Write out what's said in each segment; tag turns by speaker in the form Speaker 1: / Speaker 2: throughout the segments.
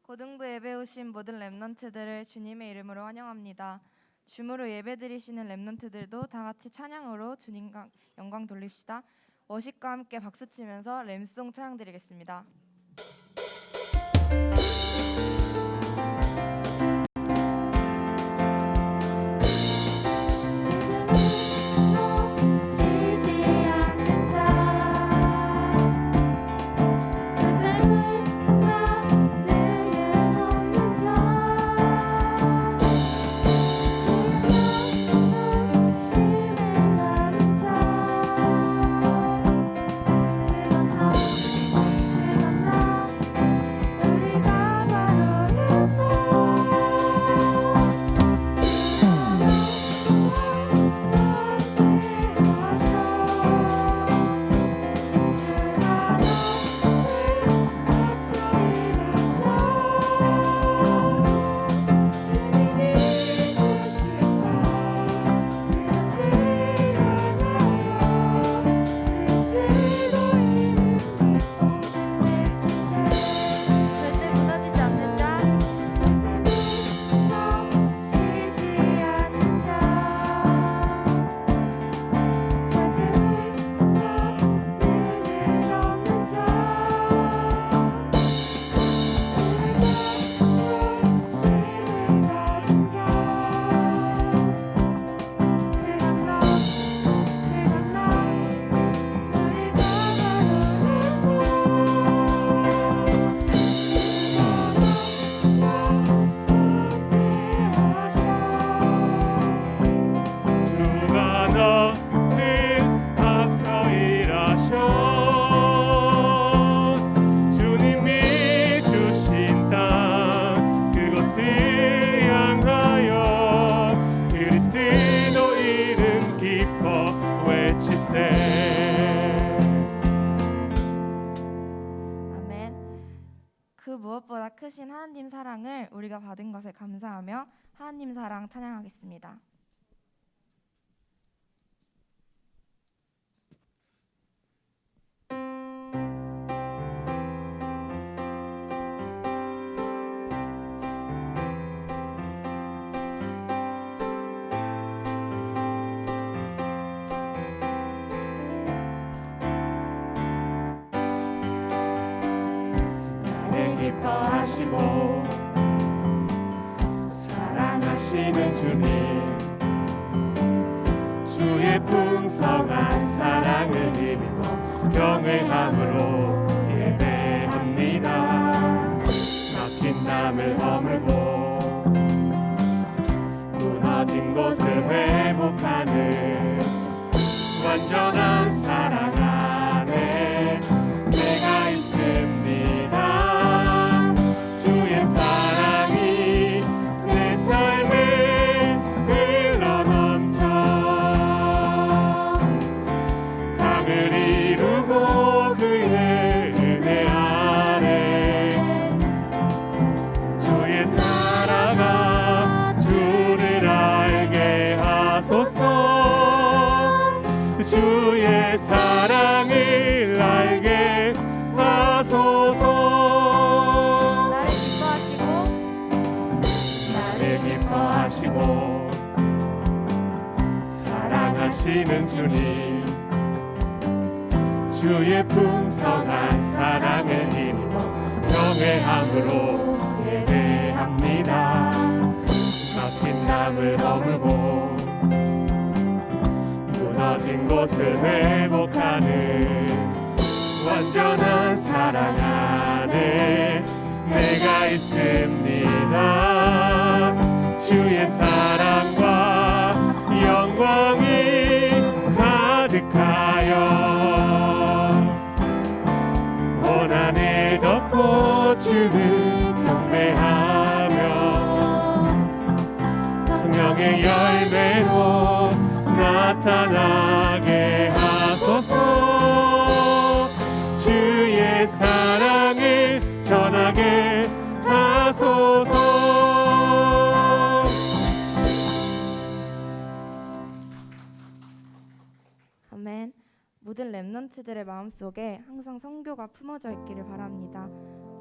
Speaker 1: 고등부 예배 오신 모든 렘넌트들을 주님의 이름으로 환영합니다. 줌으로 예배드리시는 렘넌트들도 다 같이 찬양으로 주님 영광 돌립시다. 워십과 함께 박수치면서 램송 찬양드리겠습니다. 그 무엇보다 크신 하나님 사랑을 우리가 받은 것에 감사하며 하나님 사랑 찬양하겠습니다.
Speaker 2: 기뻐하시고 사랑하시는 주님, 주의 풍성한 사랑을 힘입어 경외함으로 예배합니다. 막힌 담을 허물고 무너진 곳을 회복하는 완전한 사랑 안에 내가 있습니다. 주의 사랑이 내 삶을 흘러넘쳐 강을 이루고 그의 은혜 안에 주의 사랑아 주를 알게 하소서. 주의 사랑을 알게 하소서. 나를 기뻐하시고 사랑하시는 주님, 주의 풍성한 사랑을 힘입어 경외함으로 예배합니다. 막힌 담을 허물고 무너진 곳을 회복하는 완전한 사랑 안에 내가 있습니다. 주의 사랑과 영광이 가득하여 고난을 덮고 주를 경배하며 성령의 열매로 나타나게 하소서. 주의 사랑을 전하게 하소서.
Speaker 1: 아멘. 모든 렘넌트들의 마음속에 항상 선교가 품어져 있기를 바랍니다.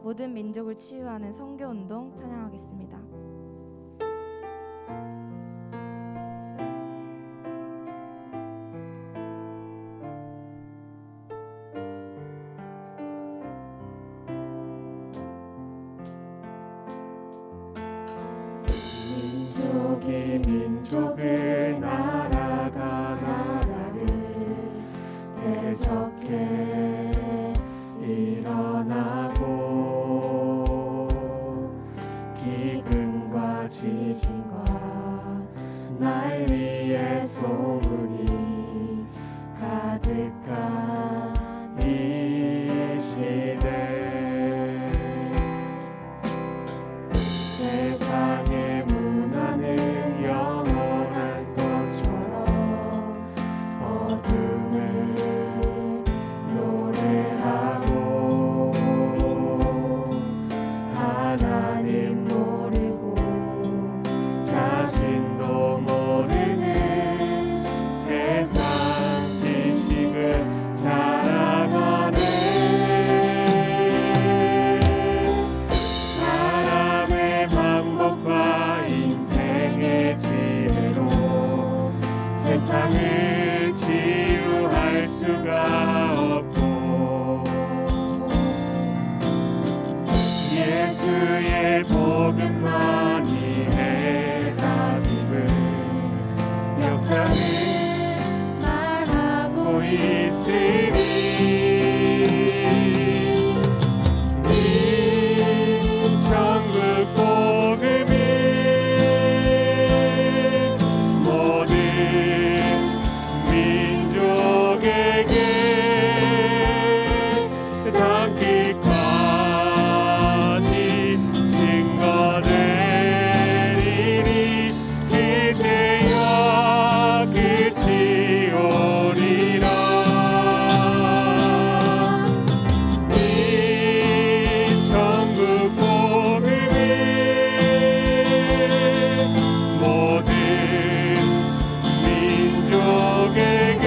Speaker 1: 모든 민족을 치유하는 선교운동 찬양하겠습니다.
Speaker 2: 민족이 민족을 나라가 나라를 대적해 일어나고 기근과 지진과 난리의 소문이 가득한 이 시대 세상의 문화는 영원할 것처럼 어둠을 노래하고 하나님 모르고 자신도 모르는 세상 지식을 살아가네. 사람의 방법과 인생의 지혜로 세상을 치유할 수가 없고 예수의 복음만이 해답임을 역사는 말하고 있으니 이 천국 복음이 모든 민족에게 닿기까지 증거되리니 그제야 끝이 오리라. 이 천국 복음이 모든 민족에게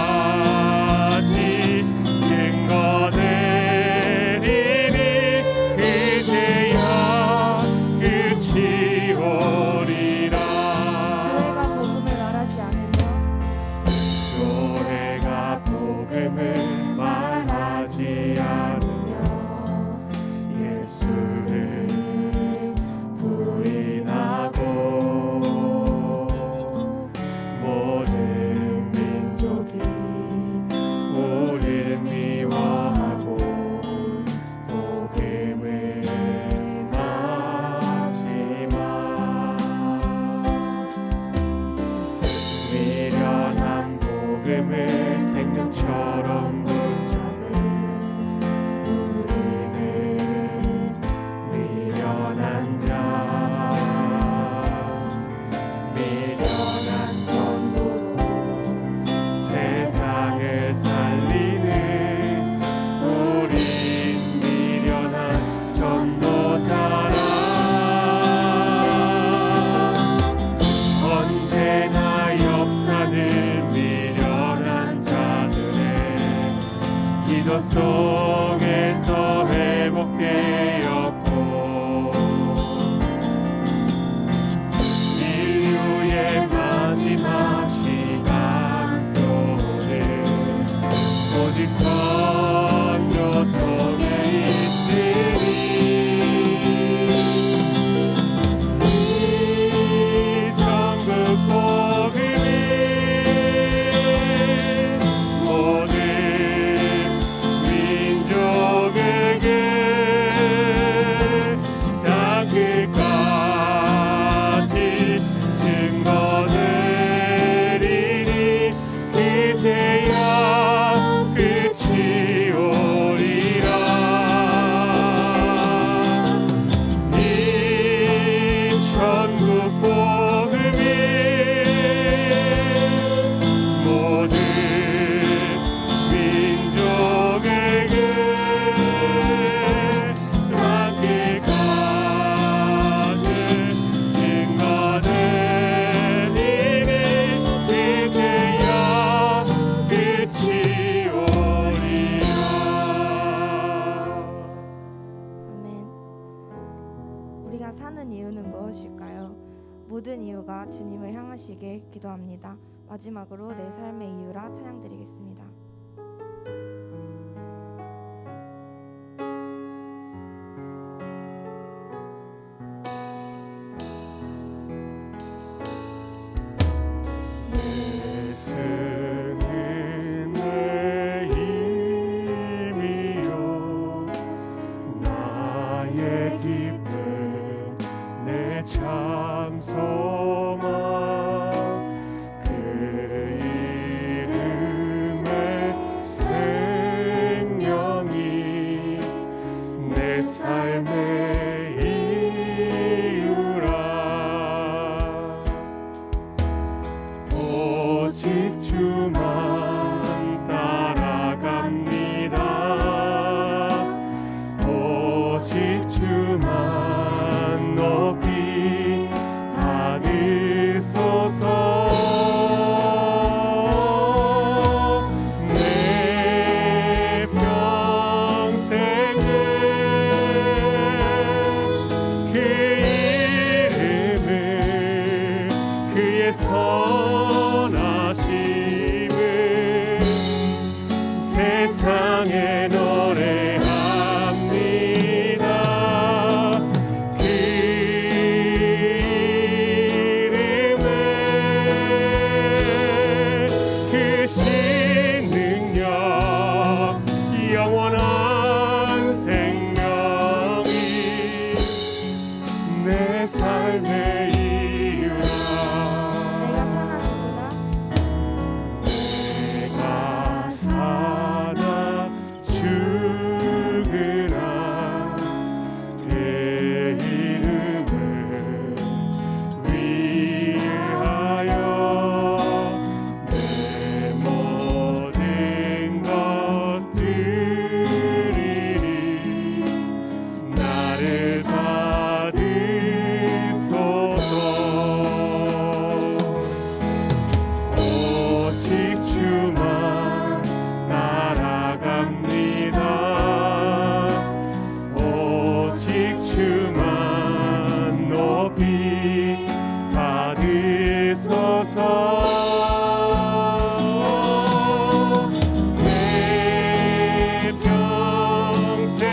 Speaker 2: 닿기까지 증거되리니 그제야 끝이 오리라.
Speaker 1: 교회가 복음을 말하지 않으며
Speaker 2: 교회가 복음을 말하지 않으며 예수를 부인하고 모든 민족이 우릴 미워하고 복음을 막지마. 미련한 복음을 생명처럼 붙잡은 우리는 미련한 자 미련한 전도로 세상을 살리는 우린 미련한 전도자라. 언제나 역사는 미련한 자들의 기도 속에서 회복되었고 인류의 마지막 시간표는 오직 선교 속에 있으니 이 천국 복음이 모든 민족에게
Speaker 1: 모든 이유가 주님을 향하시길 기도합니다. 마지막으로 내 삶의 이유라 찬양드리겠습니다.
Speaker 2: 예수는 내 힘이요 나의 기쁨 내 찬송아 그 이름의 생명이 내 삶의 이유라 오직 주만 따라갑니다. 오직 주만 높이 받으소서. 내 평생을 그 이름을 그의 선하심을 세상에 노래합니다. 그 이름을 그 신능력 영원한 생명이 내 삶의 이유라.
Speaker 1: 내가 선하시구나.
Speaker 2: 내가 사나 죽으나 그 이름을 위하여 내 모든 것들이 나를 받으소서. 오직 주만 따라갑니다. 오직 주만 높이 받으소서. 내 평생에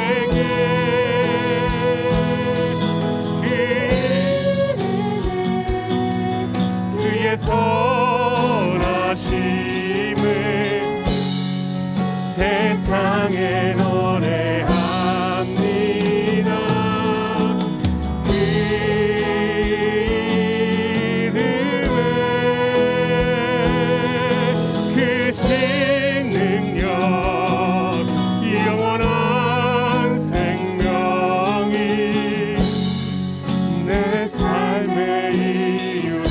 Speaker 2: 그의 선하심을 세상에 노래합니다. 그 이름을 그 신능력 영원한 생명이 내 삶의 이유라.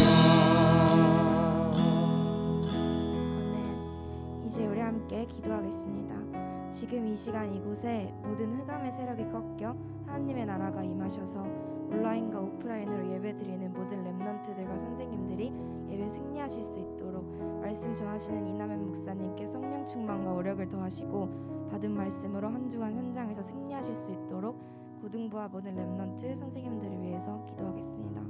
Speaker 1: 아멘. 이제 우리 함께 기도하겠습니다. 지금 이 시간 이곳에 모든 흑암의 세력이 꺾여 하나님의 나라가 임하셔서 온라인과 오프라인으로 예배드리는 모든 렘넌트들과 선생님들이 예배 승리하실 수 있도록 말씀 전하시는 이남현 목사님께 성령 충만과 오력을 더하시고 받은 말씀으로 한 주간 현장에서 승리하실 수 있도록 고등부와 모든 렘넌트 선생님들을 위해서 기도하겠습니다.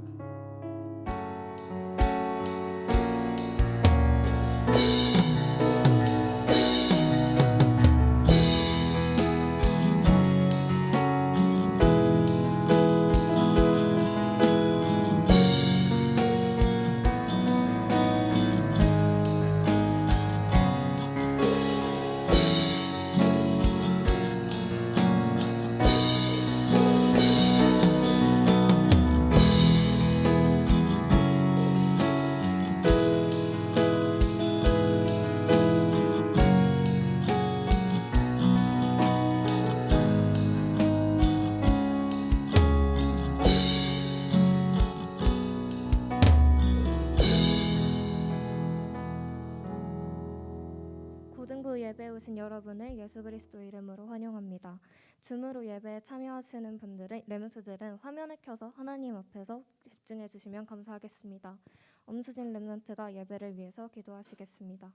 Speaker 3: 고등부 예배에 오신 여러분을 예수 그리스도 이름으로 환영합니다. 줌으로 예배에 참여하시는 분들은 렘넌트들은 화면을 켜서 하나님 앞에서 집중해 주시면 감사하겠습니다. 엄수진 렘넌트가 예배를 위해서 기도하시겠습니다.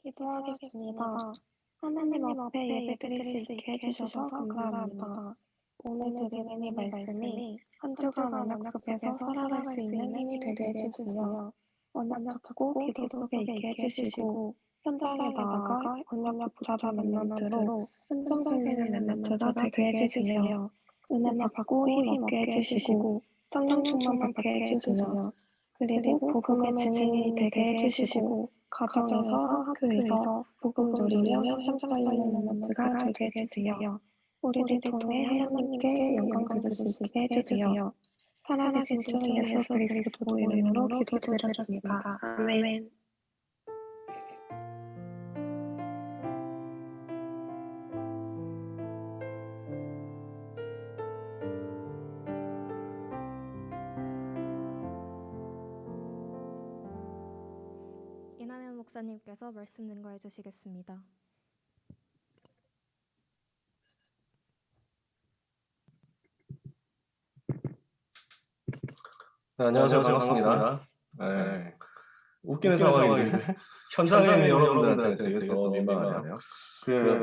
Speaker 4: 기도하겠습니다. 하나님 앞에 예배드릴 수 있게 해주셔서 감사합니다. 오늘 드리는 이 말씀이 한 주간 언약 속에서 살아갈 수 있는 힘이 되게 해주시며 언약 잡고 기도 속에 있게 해주시고 현장에 나아가 언약 붙잡은 랩런트로 현장 살리는 랩런트가 되게 해주시며 은혜 받고 힘 얻게 해주시고 성령 충만 받게 해주시며 그리고 복음의 증인이 되게 해주시고 가정에서 학교에서 복음 누리며 현장 살리는 랩런트가 되게 해주세요. 우리를 통해 하나님께 영광 받을 수 있게 해주세요. 살아계신 주 예수 그리스도 이름으로 기도드렸습니다. 아멘.
Speaker 3: 이남현 목사님께서 말씀 증거해 주시겠습니다.
Speaker 5: 네, 안녕하세요. 반갑습니다. 네, 웃기는 상황인데 현장에 있는 여러분들한테 되게 더 민망하네요.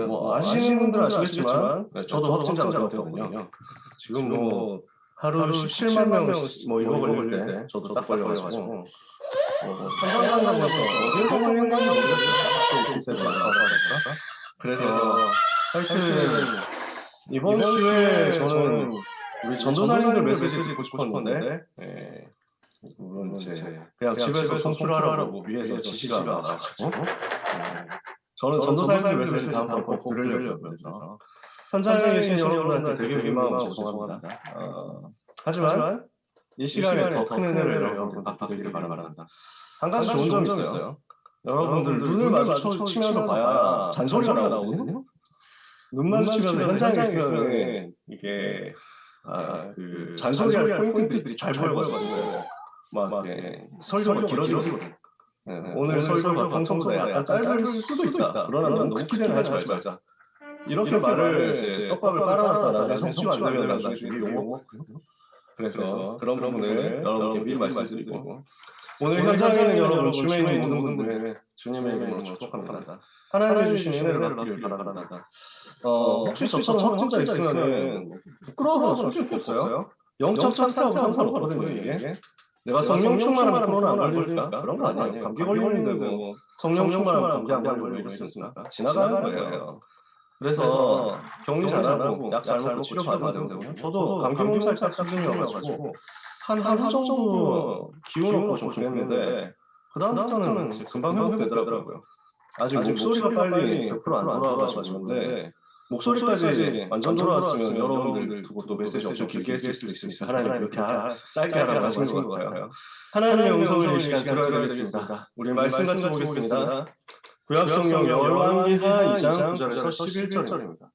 Speaker 5: 뭐 아시는 분들은 아시겠지만 저도 확진자가 되었거든요. 지금 뭐 하루 17만 명 뭐 이거 걸릴 때 저도 딱 걸려가지고 현장 가서 어디에서 걸린 건지 모르겠어요. 그래서 하여튼 이번 기회에 저는 우리 전도사님들 메시지 듣고 싶었는데 물론 이제 그냥 집에서 송출하라고 위에서 지시가 나와가지고 저는 전도사님들 메시지 다음번에 꼭 들으려고요. 그래서 현장에 계신 여러분들한테 되게 민망하고 죄송합니다. 하지만 이 시간에 더 큰 은혜를 여러분들 받아들이길 바랍니다. 한 가지 좋은 점이 있어요. 여러분들 눈을 마주치면서 봐야 잔소리가 나오거든요. 눈 마주치면서 현장에 있으면 이게 그 잔소리할 포인트들이 잘 보여가지고 막 설교가 길어지거든. 오늘 설교가 평소보다 약간 짧을 수도 있다. 그러나 너무 크게는 하지 말자. 이렇게 말을 이제 떡밥을 깔아놨다 나중에 성취가 안 되면 나중에 우리 욕먹거든요. 그래서 그런 부분을 여러분께 미리 말씀드리고 오늘 현장에 있는 여러분, 주변에 있는 모든 분들 주님의 이름으로 축복합니다. 하나님이 주신 은혜를 받기를 바랍니다. 혹시 저처럼 확진자 있으면은 부끄러워하거나 솔직히 없어요? 영적 상태하고 상관없거든요, 이게. 내가 성령 충만하면 코로나 안 걸릴까? 그런 거 아니에요. 감기 걸리는데 뭐 성령 충만하면 감기 안 걸리고 이러겠습니까? 지나가는 거예요. 그래서 격리 잘하고 약 잘 먹고 치료 받으면 되거든요. 저도 감기 몸살 딱 수준이어가지고 한 하루 정도 기운 없고 좀 그랬는데 그 다음부터는 금방 회복되더라고요. 아직 목소리가 빨리 100% 안 돌아와가지고인데 목소리까지 완전 돌아왔으면 여러분들 두고 또 메시지 엄청 길게 했을 수도 있습니다. 하나님 그렇게 짧게 하라고 하신 것 같아요. 하나님의 음성을 이 시간 들어야 되겠습니다. 우리 말씀 같이 보겠습니다. 구약성경 열왕기하 2장 9절에서 11절입니다.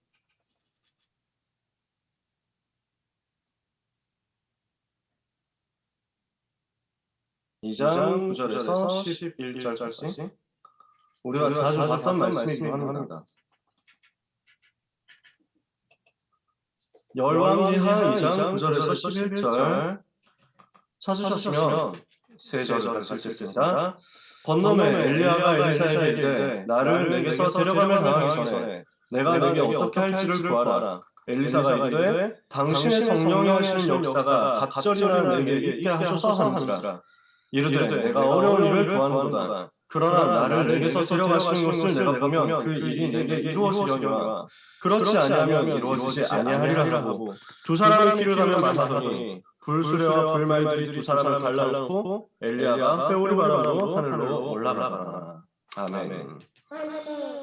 Speaker 5: 이 장 9절에서 11절까지 우리가 자주 봤던 말씀이기도 합니다. 열왕기하 2장 9절에서 11절 찾으셨으면 세 절을 같이 읽겠습니다. 건너매 엘리야가 엘리사에게 이르되 나를 내게서 데려가며 당하기 전에 내가 내게 어떻게 할지를 구하라. 엘리사가 이르되 당신의 성령이 하시는 역사가 갑절이나 내게 있게 하소서 하는지라. 이르되 내가 어려운 일을 구하는도다. 그러나 나를 내게서 데려가시는 것을 내가 보면 그 일이 내게 이루어지려니와 그렇지 아니하면 이루어지지 아니하리라 하고 두 사람의 길을 가며 만나더니 불수레와 불말들이 두 사람을 갈라놓고 엘리야가 회오리 바람으로 하늘로 올라가더라. 아멘.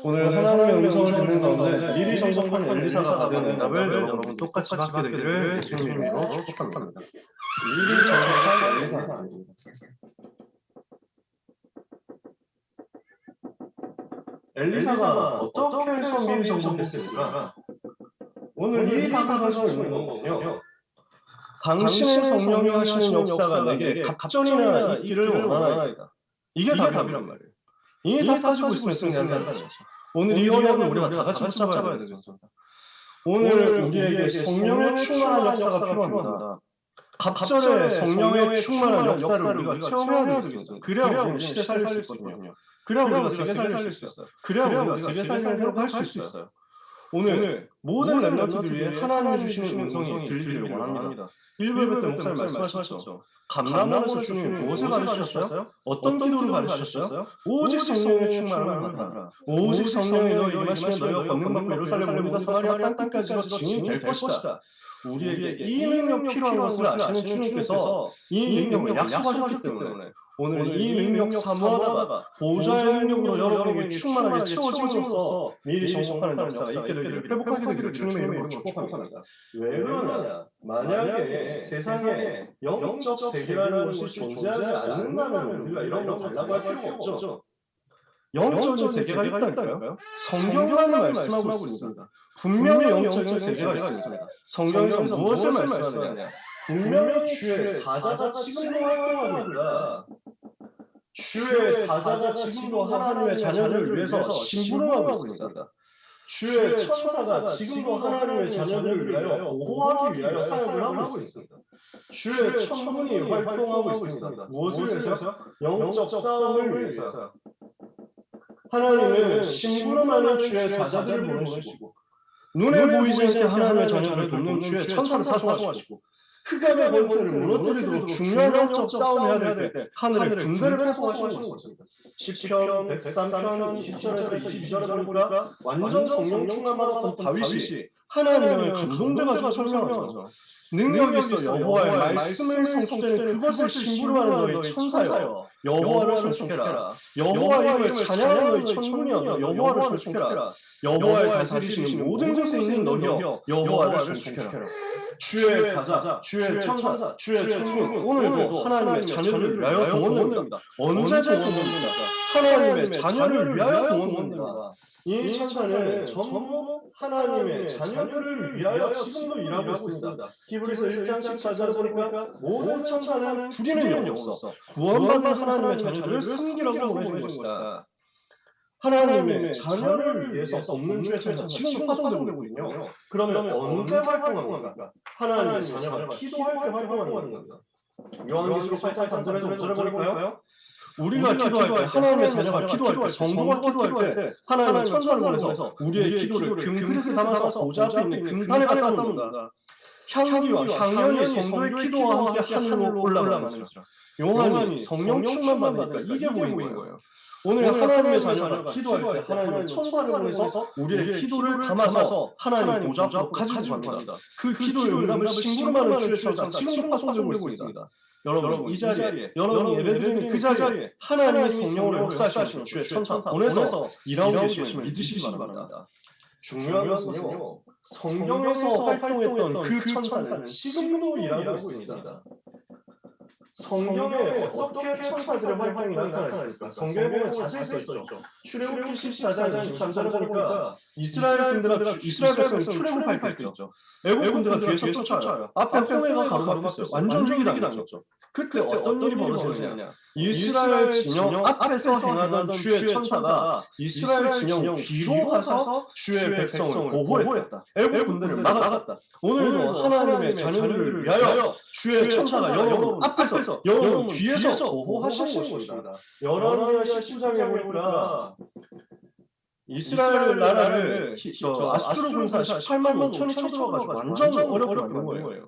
Speaker 5: 오늘 하나님의 음성을 듣는 가운데 미리 정복한 엘리사가 받은 응답을 여러분 똑같이 받게 되기를 주님 이름으로 축복합니다. 미리 정복한 엘리사가 아닙니다. 엘리사가 어떻게 해서 미리 정복했을까? 오늘 이 답을 가지고 있는 거군요. 당신의 성령이 하시는 역사가 내게 갑절이나 있기를 원하나이다. 이게 답이란 말이에요. 이 답 가지고 있으면 승리한다는 거죠. 오늘 이 언약을 우리가 다 같이 붙잡아야 되겠습니다. 오늘 우리에게 성령의 충만한 역사가 필요합니다. 갑절에 성령의 충만한 역사를 우리가 체험해야 되겠습니다. 그래야 우리 시대 살릴 수 있거든요. 그래야 우리가 세계 살릴 수 있어요. 그래야 우리가 세계 살리는 대로 할 수 있어요. 오늘 모든 렘넌트들 위해 하나님이 주시는 음성이 들리기를 원합니다. 1부 때 목사님 말씀하셨죠. 감람원에서 주님 무엇을 가르치셨어요? 어떤 기도를 가르치셨어요? 오직 성령의 충만함을 받으라. 오직 성령이 너희 임하시면 너희가 걷는 받고 예루살렘 모든 사마리아 땅끝까지로 증인이 될 것이다. 우리에게 이 능력 필요한 것을 아시는 주님께서 이 능력을 약속하셨기 때문에 오늘 이 능력 사모하다가 보좌의 능력으로 여러분에게 충만하게 채워짐으로써 미리 정복하는 역사가 있게 되기를 회복하게 되기를 주님의 이름으로 축복합니다. 왜 그러냐? 만약에 세상에 영적 세계라는 것이 존재하지 않는다면 우리가 이런 거 달라고 할 필요가 없죠. 영적인 세계가 있다니까요. 성경이라는 말씀하고 있습니다. 분명히 영적인 세계가 있습니다. 성경에서 무엇을 말씀하느냐? 분명히 주의 사자가 지금도 활동하고 있다. 주의 사자가 지금도 하나님의 자녀들을 위해서 심부름하고 있습니다. 주의 천사가 지금도 하나님의 자녀들을 위하여 보호하기 위하여 사역을 하고 있습니다. 주의 천군이 활동하고 있습니다. 무엇을 위해서? 영적 싸움을 위해서. 하나님은 심부름하는 주의 사자들을 보내시고 눈에 보이지 않게 하나님의 자녀를 돕는 주의 천사를 파송하시고 흑암의 권세를 무너뜨리도록 중요한 영적 싸움을 해야 될 때 하늘의 군대를 파송하시는 것입니다. 시편 103편 20절에서 22절을 보니까 완전 성령 충만받았던 다윗이 하나님을 감동돼가지고 설명하죠. 능력이 있어 여호와의 말씀을 성취되는 그것을 심부름하는 너희 천사여 여호와를 송축해라. 여호와 이름을 찬양하는 너희 천군이여 여호와를 송축해라. 여호와의 다스리시는 모든 곳에 있는 너희여 여호와를 송축해라. 주의 사자, 주의 천사, 주의 천군 오늘도 하나님의 자녀를 위하여 동원됩니다. 언제 동원됩니까? 하나님의 자녀를 위하여 동원됩니다. 이 천사는 전부 하나님의 자녀들을 위하여 지금도 일하고 있습니다. 히브리서 1장 14절을 보니까 모든 천사는 부리는 영이 없어 구원받은 하나님의 자녀들을 섬기라고 보내신 것이다. 하나님의 자녀를 위해서 돕는 주의 천사 지금도 파송되고 있거든요. 그러면 언제 활동합니까? 하나님의 자녀가 기도할 때 활동하는 겁니다. 요한계시록 8장 3절에서 5절을 볼까요? 우리가 기도할 때 하나님의 자녀가 기도할 때 성도가 기도할 때 하나님의 천사를 보내서 우리의 기도를 금그릇에 담아서 보좌 앞에 있는 금단에 갖다 놓는다. 향기와 향연이 성도의 기도와 함께 하늘로 올라가는 것이라. 요한이 성령 충만 받으니까 이게 보이는 거예요. 오늘 하나님의 자녀가 기도할 때 하나님의 천사를 보내서 우리의 기도를 담아서 하나님 보좌 앞으로 가지고 갑니다. 그 기도의 응답을 심부름하는 주의 천사 지금도 파송되고 있습니다. 여러분 이 자리에 여러분이 예배드리는 그 자리에 하나님의 성령으로 역사하시는 주의 천사 보내서 일하고 계심을 믿으시기 바랍니다. 중요한 것은요 성경에서 활동했던 그 천사는 지금도 일하고 있습니다. 성경에 어떻게 천사들의 활동이 나타나 있습니까? 성경에 보면 자세히 써 있죠. 출애굽기 14장 23절을 보니까 이스라엘 백성이 출애굽할 때 있죠. 애국 군대가 뒤에서 쫓아와요. 앞에 홍해가 가로막혔어요. 완전 위기 당했죠. 그때 어떤 일이 벌어졌느냐? 이스라엘 진영 앞에서 행하던 주의 천사가 이스라엘 진영 뒤로 가서 주의 백성을 보호했다. 애국 군대를 막았다. 오늘도 하나님의 자녀들을 위하여 주의 천사가 여러분 앞에서 여러분 뒤에서 보호하시는 것입니다. 여러분이 19장에 보니까 이스라엘 나라를 아수르 군사 18만 5천이 쳐들어가지고 완전 어렵게 만든 거예요.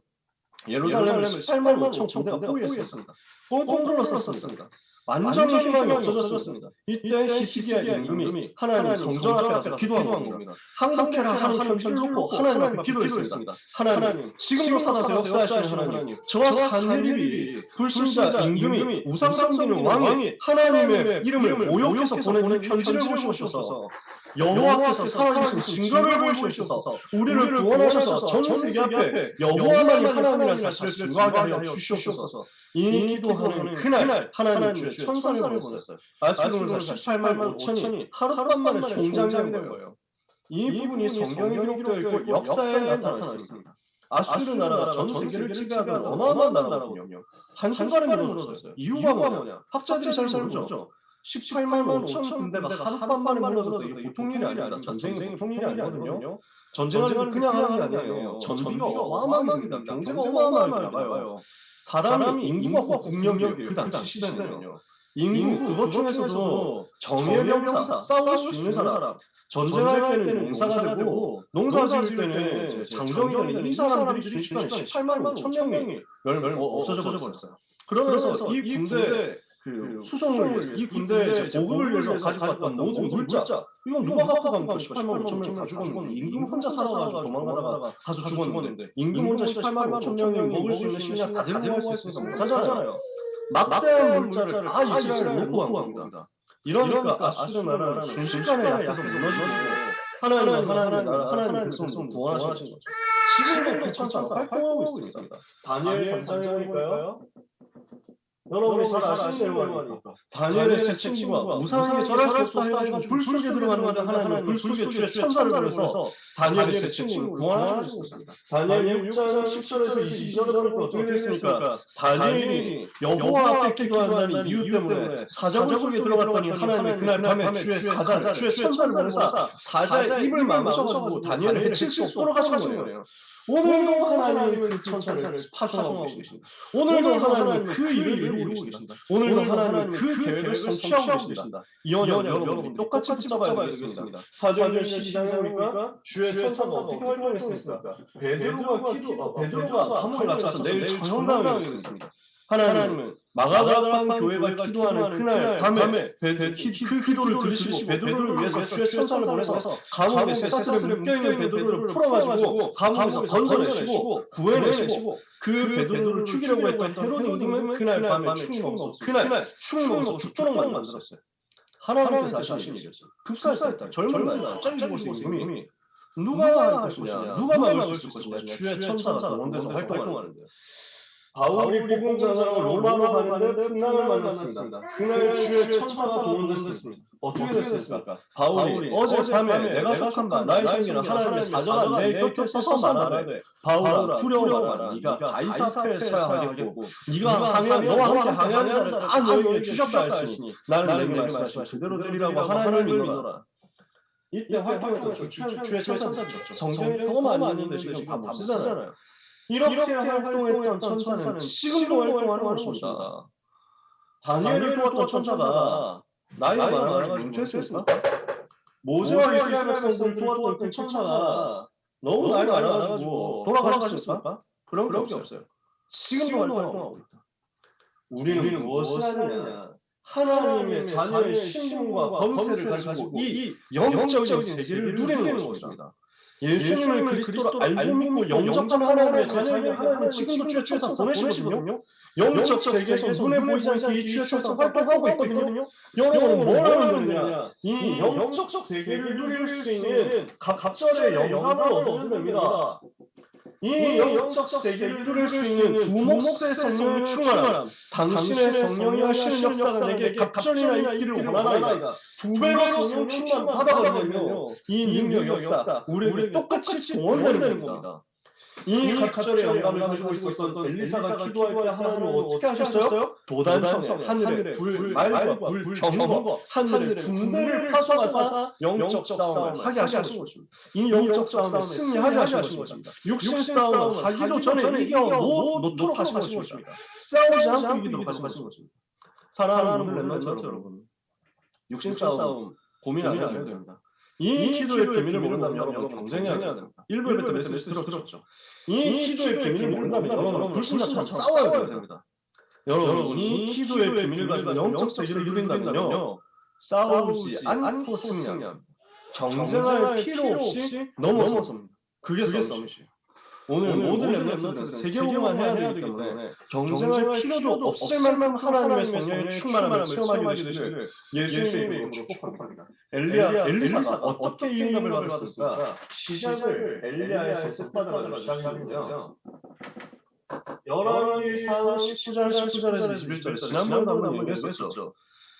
Speaker 5: 예루살렘을 18만 5천 군대가 포위했습니다. 꽁꽁 둘러쌌습니다. 완전히 희망이 없어졌습니다. 이때 히스기야 임금이 하나님 성전 앞에 기도한 겁니다. 항복해라 하는 편지를 놓고 하나님 앞에 기도했습니다. 하나님 지금도 살아서 역사하시는 하나님 저와 산헤립이 불신자 임금이 우상 섬기는 왕이 하나님의 이름을 모욕해서 보내는 편지를 보시옵소서. 여호와께서 살아계신 증거를 보여주셔서 우리를 구원하셔서 전 세계 앞에 여호와만이 하나님이라는 사실을 증거하게 하여 주시옵소서. 이 기도하는 그날 하나님 주의 천사를 보냈어요. 아수르 군사 18만 5천이 하룻밤 만에 총장된 거예요. 이 부분이 성경에 기록되어 있고 역사에 나타나 있습니다. 아수르 나라가 전 세계를 지배하던 어마어마한 나라거든요. 한순간에 무너졌어요. 이유가 뭐냐? 학자들이 잘 모르죠. 18만 5천 군대가 하룻밤 만에 무너져도 이게 보통 일이 아닙니다. 전쟁이 보통 일이 아니거든요. 전쟁은 그냥 하는 게 아니에요. 전비가 어마어마합니다. 경제가 어마어마하게 나가요. 사람이 인구가 국력력이 그 당시 시대는요. 인구 그것 중에서도 정예 병사, 싸울 수 있는 사람, 전쟁할 때는 용사가 되고 농사 지을 때는 이제 장정이 되는 이 사람들이 순식간에 18만 5천 명이 없어져 버렸어요. 그러면서 이 군대 그 수송을 위해서, 이 군대 보급을 위해서 가지고 갔던 모든 물자, 이건 누가 갖고 간 것이고 18만 5천 명 다 죽었는데 임금 혼자 살아가지고 도망가다가 가서 죽었는데 임금 혼자 18만 5천 명이 먹을 수 있는 식량 다 데리고 갈 수 있으니까 못하잖아요. 막대한 물자를 다 이스라엘에 놓고 간 겁니다. 이러니까 아수르 나라는 순식간에 약해서 무너지고 하나님 백성을 구원하신 거죠. 지금도 그 천사가 활동하고 있습니다. 다니엘 3장에 보니까요. 여러분이 잘 아시는 내용이니까 다니엘의 세 친구가 무상하게 절할 수 없다 해가지고 불 속에 들어갔는데 하나님은 불 속에 주의 천사를 보내서 다니엘의 세 친구를 구원하셨습니다. 다니엘 6장 10절에서 22절에 보니까 어떻게 됐습니까? 다니엘이 여호와 앞에 기도한다는 이유 때문에 사자굴 속에 들어갔더니 하나님이 그날 밤에 주의 천사를 보내서 사자의 입을 막으셔가지고 다니엘을 해칠 수 없도록 하신 거예요. 오늘도 하나님은 그 천사를 파송하고 계십니다. 오늘도 하나님은 그 일을 이루고 계십니다. 오늘도 하나님은 그 계획을 성취하고 계십니다. 이 언약 여러분이 똑같이 붙잡아야 되겠습니다. 사도행전 12장에 보니까 주의 천사가 어떻게 활동했습니까? 베드로가 감옥에 갇혀서 내일 처형당하게 됐습니다. 하나님은 마가다락 교회가 기도하는 그날 밤에 그 기도를 들으시고 베드로를 위해서 주의 천사를 보내서 감옥에 쇠사슬에 묶여있는 베드로를 풀어가지고 감옥에서 건져내시고 구해내시고 그 베드로를 죽이려고 했던 헤로드는 그날 밤에 죽음을 먹어서 죽도록 만들었어요. 하나님께서 하신 일이었어요. 급사했다. 젊은 날 갑자기 죽었어요. 이미 누가 할 것이냐, 누가 막을 수 있을 것이냐. 주의 천사가 원대에서 활동하는데요. 바울이 복음전하러 로마로 가는데 풍랑을 만났습니다. 그날 주의 천사가 동원됐습니다. 어떻게 됐습니까? 바울이 어젯밤에 내가 속한 바 나의 생기는 하나님의 사자가 내 곁에 서서 말하되 바울아 두려워 마라. 네가 가이사 앞에 서야 하겠고 네가 너와 함께 항해하는 자를 다 너에게 주셨다 하시니 나는 내게 말씀하신 그대로 되리라고 하나님을 믿노라. 이때 활동했던 주의 천사죠. 성경에 경험 안 했는데 지금 다 못 쓰잖아요. 이렇게 활동했던 천사는 지금도 활동하는 것입니다. 다니엘을 도왔던 천사가 나이가 많아가지고 은퇴했습니까? 모세와 이스라엘 백성들을 도왔던 그 천사가 너무 나이가 많아가지고 돌아가셨습니까? 그런 게 없어요. 지금도 활동하고 있다. 우리는 무엇을 하느냐? 하나님의 자녀의 신분과 검세를 가지고 이 영적인 세계를 누리는 것입니다. 예수님을 그리스도로 알고 믿고 영접한 하나님의 자녀에게 하나님은 지금도 주의 천사 보내시거든요. 영적 세계에서 눈에 보이지 않게 이 주의 천사 활동하고 있거든요. 여러분은 뭘 하면 되느냐? 이 영적 세계를 누릴 수 있는 갑절의 영감을 얻어야 됩니다. 이 영적 세계를 누릴 수 있는 두 몫의 성령이 충만함, 당신의 성령이 하시는 역사가 내게 갑절이나 있기를 원하나이다. 두 배로 성령 충만 받아버리면요, 이 능력 역사 우리에게 똑같이 동원되는 겁니다. 이 갑절의 영감을 가지고 있었던 엘리사가 기도할 때 하나님은 어떻게 하셨어요? 도단성에 하늘에 불, 말과 불, 경과 하늘에 군대를 파송하사 영적 싸움을 하게 하신 것입니다. 이 영적 싸움에 승리하게 하신 것입니다. 육신 싸움을 하기도 전에 이겨 놓도록 하신 것입니다. 싸우지 않고 이기도록 하신 것입니다. 사랑하는 렘넌트 여러분, 육신 싸움 고민 안 해도 됩니다. 이 기도의 비밀을 모른다면 여러분 경쟁해야 됩니다. 1부에 때 메시지 들었죠. 이 기도의 비밀을 모른다면 여러분 불신자처럼 싸워야 됩니다. 여러분 이 기도의 비밀을 가지고 영적 세계를 누린다면요, 싸우지 않고 승리합니다. 경쟁할 필요 없이 넘어섭니다. 그게 싸움이에요. 오늘 모든 렘넌트들은 세계복음만 해야 되기 때문에 경쟁할 필요도 없을 만큼 하나님의 성령의 충만함을 체험하게 되시기를 예수님의 이름으로 축복합니다. 엘리사가 어떻게 이 응답을 받았을까? 시작을 엘리야에서 습받아가지고 시작하는데요. 열왕기상 19장 19절에서 21절에 지난번에도 한번 얘기했었죠.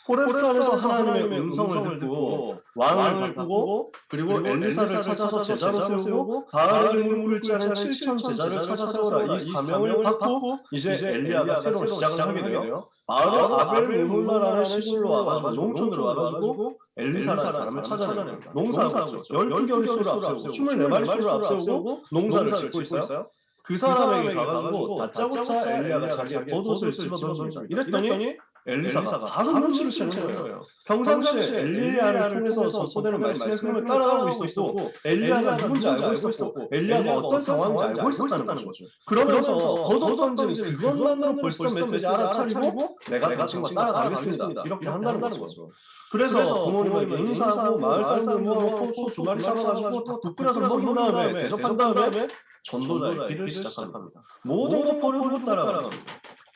Speaker 5: 호렙산에서 하나님의 음성을 듣고 왕을 바꾸고 그리고 엘리사를 찾아서 제자로 세우고 바알을 물을 자는 7천 제자를 찾아 세우라, 이 사명을 받고 이제 엘리야가 새로운 시작을 하게 돼요. 바알은 아벨 물라라는 시골로 와가지고 농촌으로 와가지고 엘리사라는 사람을 찾아냅니다. 농사하고 있죠. 12개월 소를 앞세우고 24마리 소를 앞세우고 농사를 짓고 있어요. 그 사람에게 가가지고 다짜고짜 엘리야가 자기의 겉옷을 집어던집니다. 이랬더니 엘리사가 바로 눈치를 채는 거예요. 평상시에 엘리야를 통해서 선포되는 말씀의 흐름을 따라가고 있었고 엘리야가 누군지 알고 있었고 엘리야가 어떤 상황인지 알고 있었다는 거죠. 그러면서 걷어던지는 그것만으로 벌써 메시지 알아차리고 내가 당신과 따라가겠습니다. 이렇게 한다는 거죠. 그래서 부모님에게 인사하고 마을 사람들 모아놓고 소 2마리 잡아가지고 다 부풀려서 먹인 다음에 대접한 다음에 전도자의 길을 시작합니다. 모든 것 버리고 따라갑니다.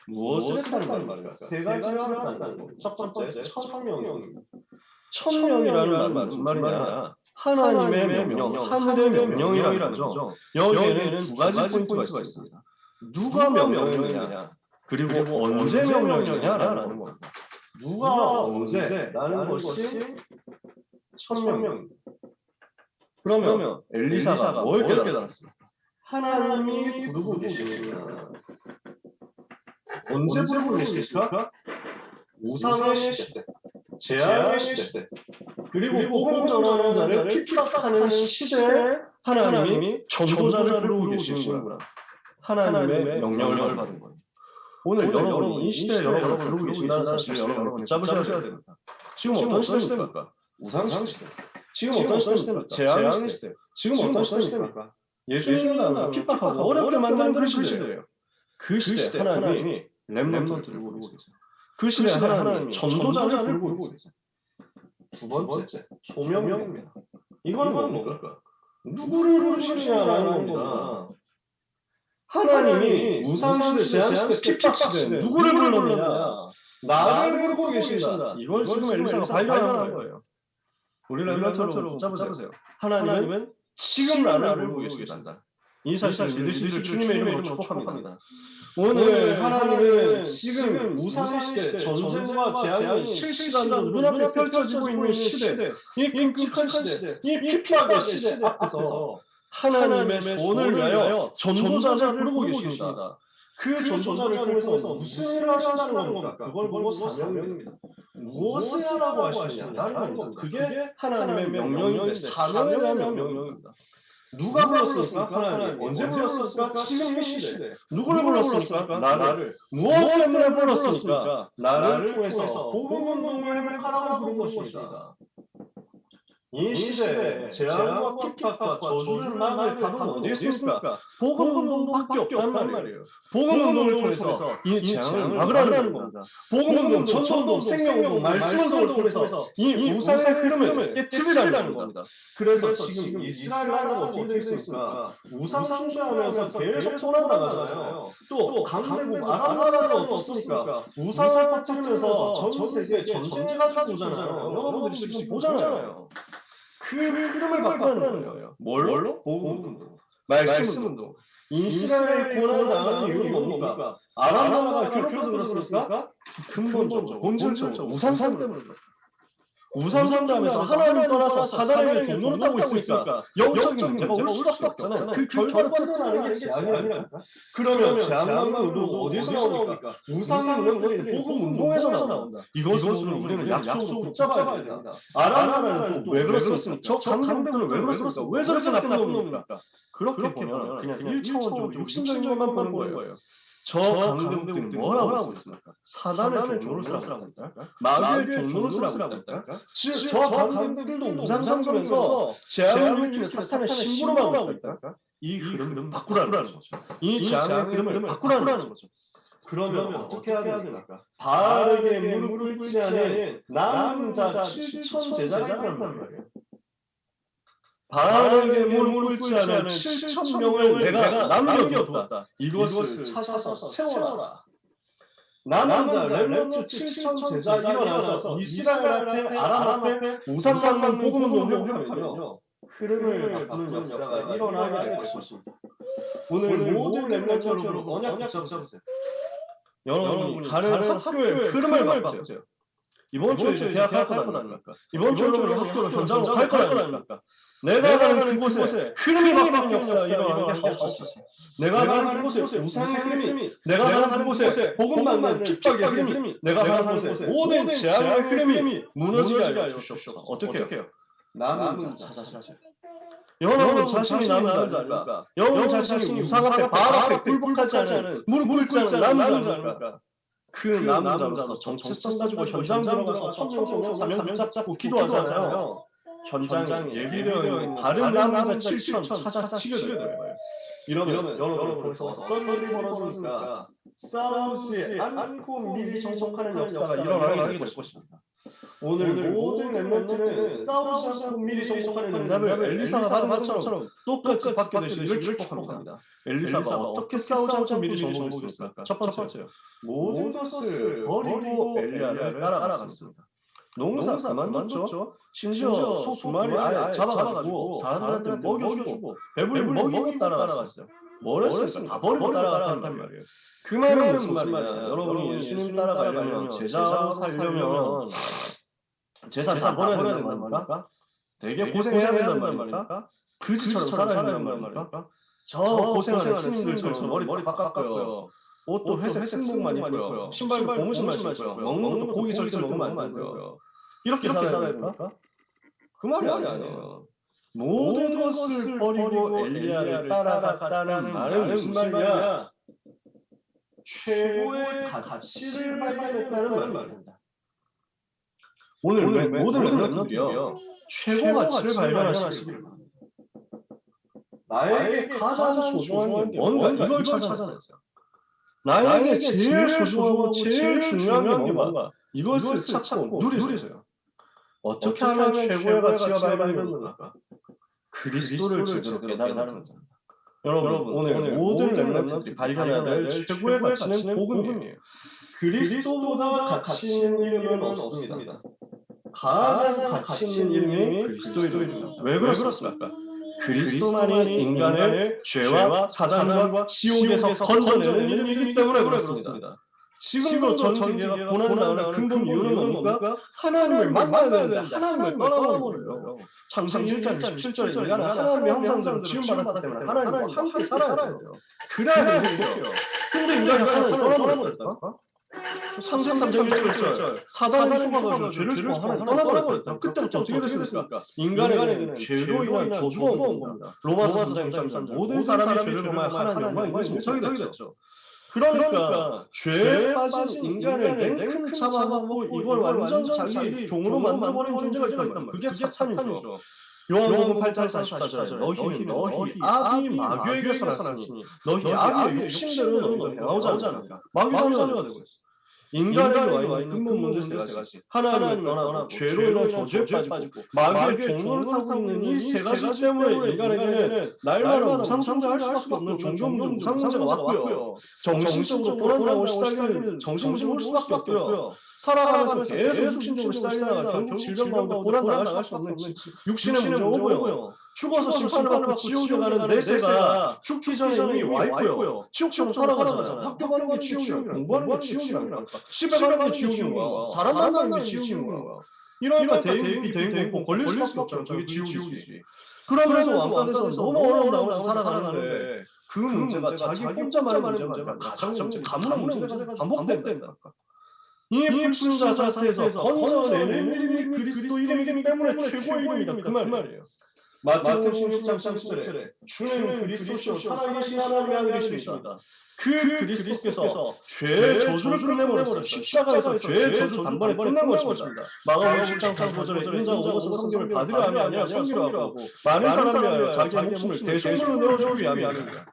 Speaker 5: 무엇을 했다는 말일까? 세 가지를 했다는 겁니다. 첫 번째, 천명입니다. 천명이라는 말은 무슨 말이냐? 하나님의 명령, 하늘의 명령이라는 거죠. 여기에는 두 가지 포인트가 있습니다. 누가 명령이냐, 그리고 언제 명령이냐라는 겁니다. 누가 언제라는 것이 천명입니다. 그러면 엘리사가 뭘 깨달았습니까? 하나님이 부르고 계십니다. 언제 부르고 계십니까? 우상의 시대, 재앙의 시대, 그리고 복음 전하는 자를 핍박하는 시대에 하나님이 전도자를 부르고 계시는구나. 하나님의 명령을 받은 거예요. 오늘 여러분 이 시대에 여러분을 부르고 계신다는 사실을 여러분 붙잡으셔야 됩니다. 지금 어떤 시대입니까? 우상 시대. 지금 어떤 시대입니까? 재앙의 시대. 지금 어떤 시대입니까? 예수님을 핍박하고 어렵게 만드는 그 시대예요. 그 시대 하나님이 렘넌트를 부르고 계세요. 그 시대 하나님이 전도자를 부르고 계세요. 두 번째, 소명입니다. 이거는 뭡니까? 누구를 부르시느냐라는 겁니다. 하나님이 우상시대, 제한시대, 핍박시대 누구를 불렀느냐? 나를 부르고 계신다. 이걸 지금 엘리사가 발견한 거예요. 우리 렘넌트로 붙잡으세요. 하나님은 지금 나를 부르고 계신다. 이 사실을 믿으시길 주님의 이름으로 축복합니다. 오늘 하나님은 지금 우상시대, 전쟁과 재앙이 실시간으로 눈앞에 펼쳐지고 있는 시대, 이 끔찍한 시대, 이 핍박의 시대 앞에서 하나님의 소원을 위하여 전도자를 부르고 계십니다. 그 전도자를 통해서 무슨 일을 하신다는 겁니까? 그걸 보고 사명입니다. 무엇을 하라고 하시냐라는 겁니다. 그게 하나님의 명령인데 사명에 대한 명령입니다. 누가 불렀습니까? 하나님. 언제 불렀습니까? 지금 이 시대. 누구를 불렀습니까? 나를. 무엇 때문에 불렀습니까? 나를 통해서 복음 운동을 회복하라고 부른 것입니다. 이 시대에 재앙과 핍박과 저주를 막을 답은 어디 있습니까? 복음 운동밖에 없단 말이에요. 복음 운동을 통해서 이 재앙을 막으라는 겁니다. 복음 운동, 전도운동, 생명운동, 말씀운동을 통해서 이 우상의 흐름을 깨뜨리라는 겁니다. 그래서 지금 이스라엘 나라가 어떻게 되어 있습니까? 우상 숭배하면서 계속 손아나가잖아요. 또 강대국 아랍 나라는 어떻습니까? 우상을 퍼뜨리면서 전 세계에 전쟁을 가지고 오잖아요. 여러분들이 지금 보잖아요. 그 흐름을 바꾸는 거예요. 뭘로? 복음운동, 말씀운동. 이스라엘의 구원을 당하는 이유는 뭡니까? 아랍 나라가 괴롭혀서 그렇습니까? 근본적으로, 본질적으로 우상상 때문에 우상상담에서 하나님 떠나서 사단에게 종노릇하고 있으니까 영적인 문제가 올 수밖에 없잖아요. 그 결과로 드러나는 게 재앙이 아닙니까? 그러면 재앙과 의도 어디서 나옵니까? 우상의 능력들이 복음 운동에서 나온다. 이것으로 우리는 약속으로 붙잡아야 된다. 아랍 나라는 또 왜 그렇습니까? 저 강대국은 왜 그렇습니까? 왜 저렇게 나쁜 놈입니까? 그렇게 보면 그냥 1차원적으로 육신적인 것만 보는 거예요. 저 강대국들이 뭘 하고 있습니까? 사단의 종노릇을 하고 있다. 마귀의 종노릇을 하고 있다. 즉, 저 강대국들도 우상상하면서 재앙을 일으키는 사탄의 심부름을 하고 있다. 이 흐름을 바꾸라는 거죠. 이 재앙의 흐름을 바꾸라는 거죠. 그러면 어떻게 해야 됩니까? 바르게 무릎을 꿇지 않은 남자 7천 제자가 있단 말이에요. 바르게 무릎을 꿇지 않은 7천 명을 내가 남겨두었다. 이것을 찾아서 세워라. 남자 렘넌트 7천 제자 일어나서 이스라엘 앞에 아람 앞에 우상만 복음운동을 하면요. 흐름을 바꾸는 역사가 일어나게 될 것입니다. 오늘 모든 렘넌트 여러분 언약 잡으세요. 여러분이 가는 학교의 흐름을 바꾸세요. 이번 주에 대학 갈 거 아닙니까? 이번 주에 학교로 현장으로 갈 거 아닙니까? 내가 가는 그곳에 흐름이 바뀌는 역사가 일어나게 하옵소서. 내가 가는 그곳에 우상의 흐름이, 내가 가는 그곳에 복음 받는 핍박의 흐름이, 내가 가는 곳에 모든 재앙의 흐름이 무너지게 하여 주시옵소서. 어떻게 해요? 남은 찾아주세요. 여러분 자신이 남은 줄 아닙니까? 여러분 자신이 우상 앞에 발 앞에 굴복하지 않은 무릎 꿇지 않은 남은 줄 아닙니까? 그 남은 자로서 정체성 가지고 현장 들어가서 천명 쏘며 사명 잡고 기도하잖아요. 현장에 예비되어 있는 다른 남은 자 7천 찾아 치게 돼요. 이러면 여러분 거기서 어떤 일이 벌어지니까 싸우지 않고 미리 정복하는 역사가 일어나게 될 것입니다. 오늘 모든 렘넌트는 싸우지 않고 미리 정복하는 응답을 엘리사가 받은 것처럼 똑같이 받게 되시기를 축복합니다. 엘리사가 어떻게 싸우지 않고 미리 정복했을까? 첫 번째요. 모든 것을 버리고 엘리야를 따라갔습니다. 농사 그만뒀죠. 심지어 소 두 마리 아예 잡아가지고 사람들한테 먹여주고 배불리 먹이고 따라갔어요. 뭘 했습니까? 다 버리고 따라갔단 말이에요. 그 말은 무슨 말이냐? 여러분이 예수님 따라가려면 제자로 살려면 재산 다 버려야 된단 말입니까? 되게 고생해야 된단 말입니까? 그지처럼 살아야 된단 말입니까? 저 고생하는 스님들처럼 머리 깎았고요. 옷도 회색 승복만 입고요. 신발도 고무신만 신고요. 먹는 것도 고기 절대 먹으면 안 되고요. 이렇게 살아야 됩니까? 그 말이 아니에요. 모든 것을 버리고 엘리야를 따라갔다는 말은 무슨 말이야? 최고의 가치를 발견했다는 말입니다. 오늘 모든 렘넌트들이요 최고 가치를 발견하시길 바랍니다. 나에게 가장 소중한 게 뭔가 이걸 찾아냈어요. 나에게 제일 소중하고 제일 중요한 게 뭔가 이것을 찾고 누리세요. 어떻게 하면 최고의 가치가 발견됩니까? 그리스도를 제대로 깨달는 겁니다. 여러분 오늘 모든 렘넌트들이 발견해야 될 최고의 가치는 복음이에요. 그리스도보다 가치 있는 이름은 없습니다. 가장 가치 있는 이름이 그리스도의 이름입니다. 왜 그렇습니까? 그리스도만이 인간을 죄와 사단과 지옥에서 건져내는 이름이기 때문에 그렇습니다. 지금도 전 세계가 고난당하는 근본 이유는 뭡니까? 하나님을 만나야 되는데 하나님을 떠나버려요. 창세기 1장 27절에 인간은 하나님의 형상대로 지음받았기 때문에 하나님과 함께 살아야 돼요. 그래야 행복해요. 근데 인간이 하나님을 떠나버렸다. 창세기 3장 1절 사단이 속아가지고 죄를 짓고 하나님을 떠나버렸다. 그때부터 어떻게 됐습니까? 인간에게는 죄로 인한 저주가 온 겁니다. 로마서 4장 23절 모든 사람이 죄를 범하여 하나님의 영광을 못하게 됐죠. 그러니까 죄에 빠진 인간을 냉큼 잡아먹고 이걸 완전 자기 종으로 만들어버린 존재가 있단 말이에요. 그게 사탄이죠. 요한복음 8장 44절 너희 아비 마귀에게서 났으니 너희 아비의 욕심대로 너희가 나오지 않을까. 마귀의 자녀가 되고 있어. 인간에게 와 있는 근본 문제 세 가지. 하나님을 떠나고 죄로 인한 저주에 빠지고 마귀의 종로를 타고 있는 이 세 가지 때문에 인간에게는 날마다 우상 숭배할 수밖에 없는 종종 우상 문제가 왔고요. 정신적으로 불안하고 시달리는 정신문제 올 수밖에 없고요. 살아가면서 계속 육신적으로 시달리다가 결국 질병 가운데 고난당할 수 없는 육신의 문제 오고요. 죽어서 심판을 받고 지옥에 가는 내세가 죽기 전에 이미 와 있고요. 지옥처럼 살아가잖아요. 학교 가는 게 지옥이야. 공부하는 게 지옥이라니까. 집에 가는 게 지옥인 거야. 사람 만나는 게 지옥인 거야. 이러니까 대인고 걸릴 수밖에 없잖아. 저게 지옥이지. 그러면서 왕따돼서 너무 어려운 나오면서 살아가는데 그 문제가 자기 혼자만의 문제가 아니라 가정 문제, 가문의 문제가 반복된다니까. 이 불순자 사태에서 건져내는 이름이 그리스도 이름이기 때문에 최고의 이름이다. 그 말이에요. 마태복음 16장 30절에 주는 그리스도시요 살아계신 하나님의 아들이십니다. 그 그리스도께서 죄의 저주를 끝내버렸어요. 십자가에서 죄의 저주 단번에 끝낸 것입니다. 마가복음 10장 35절에 인자가 오셔서 성경을 받으려 함이 아니라 섬기려 하고 많은 사람을 위하여 자기의 목숨을 대속으로 내어주기 위함입니다.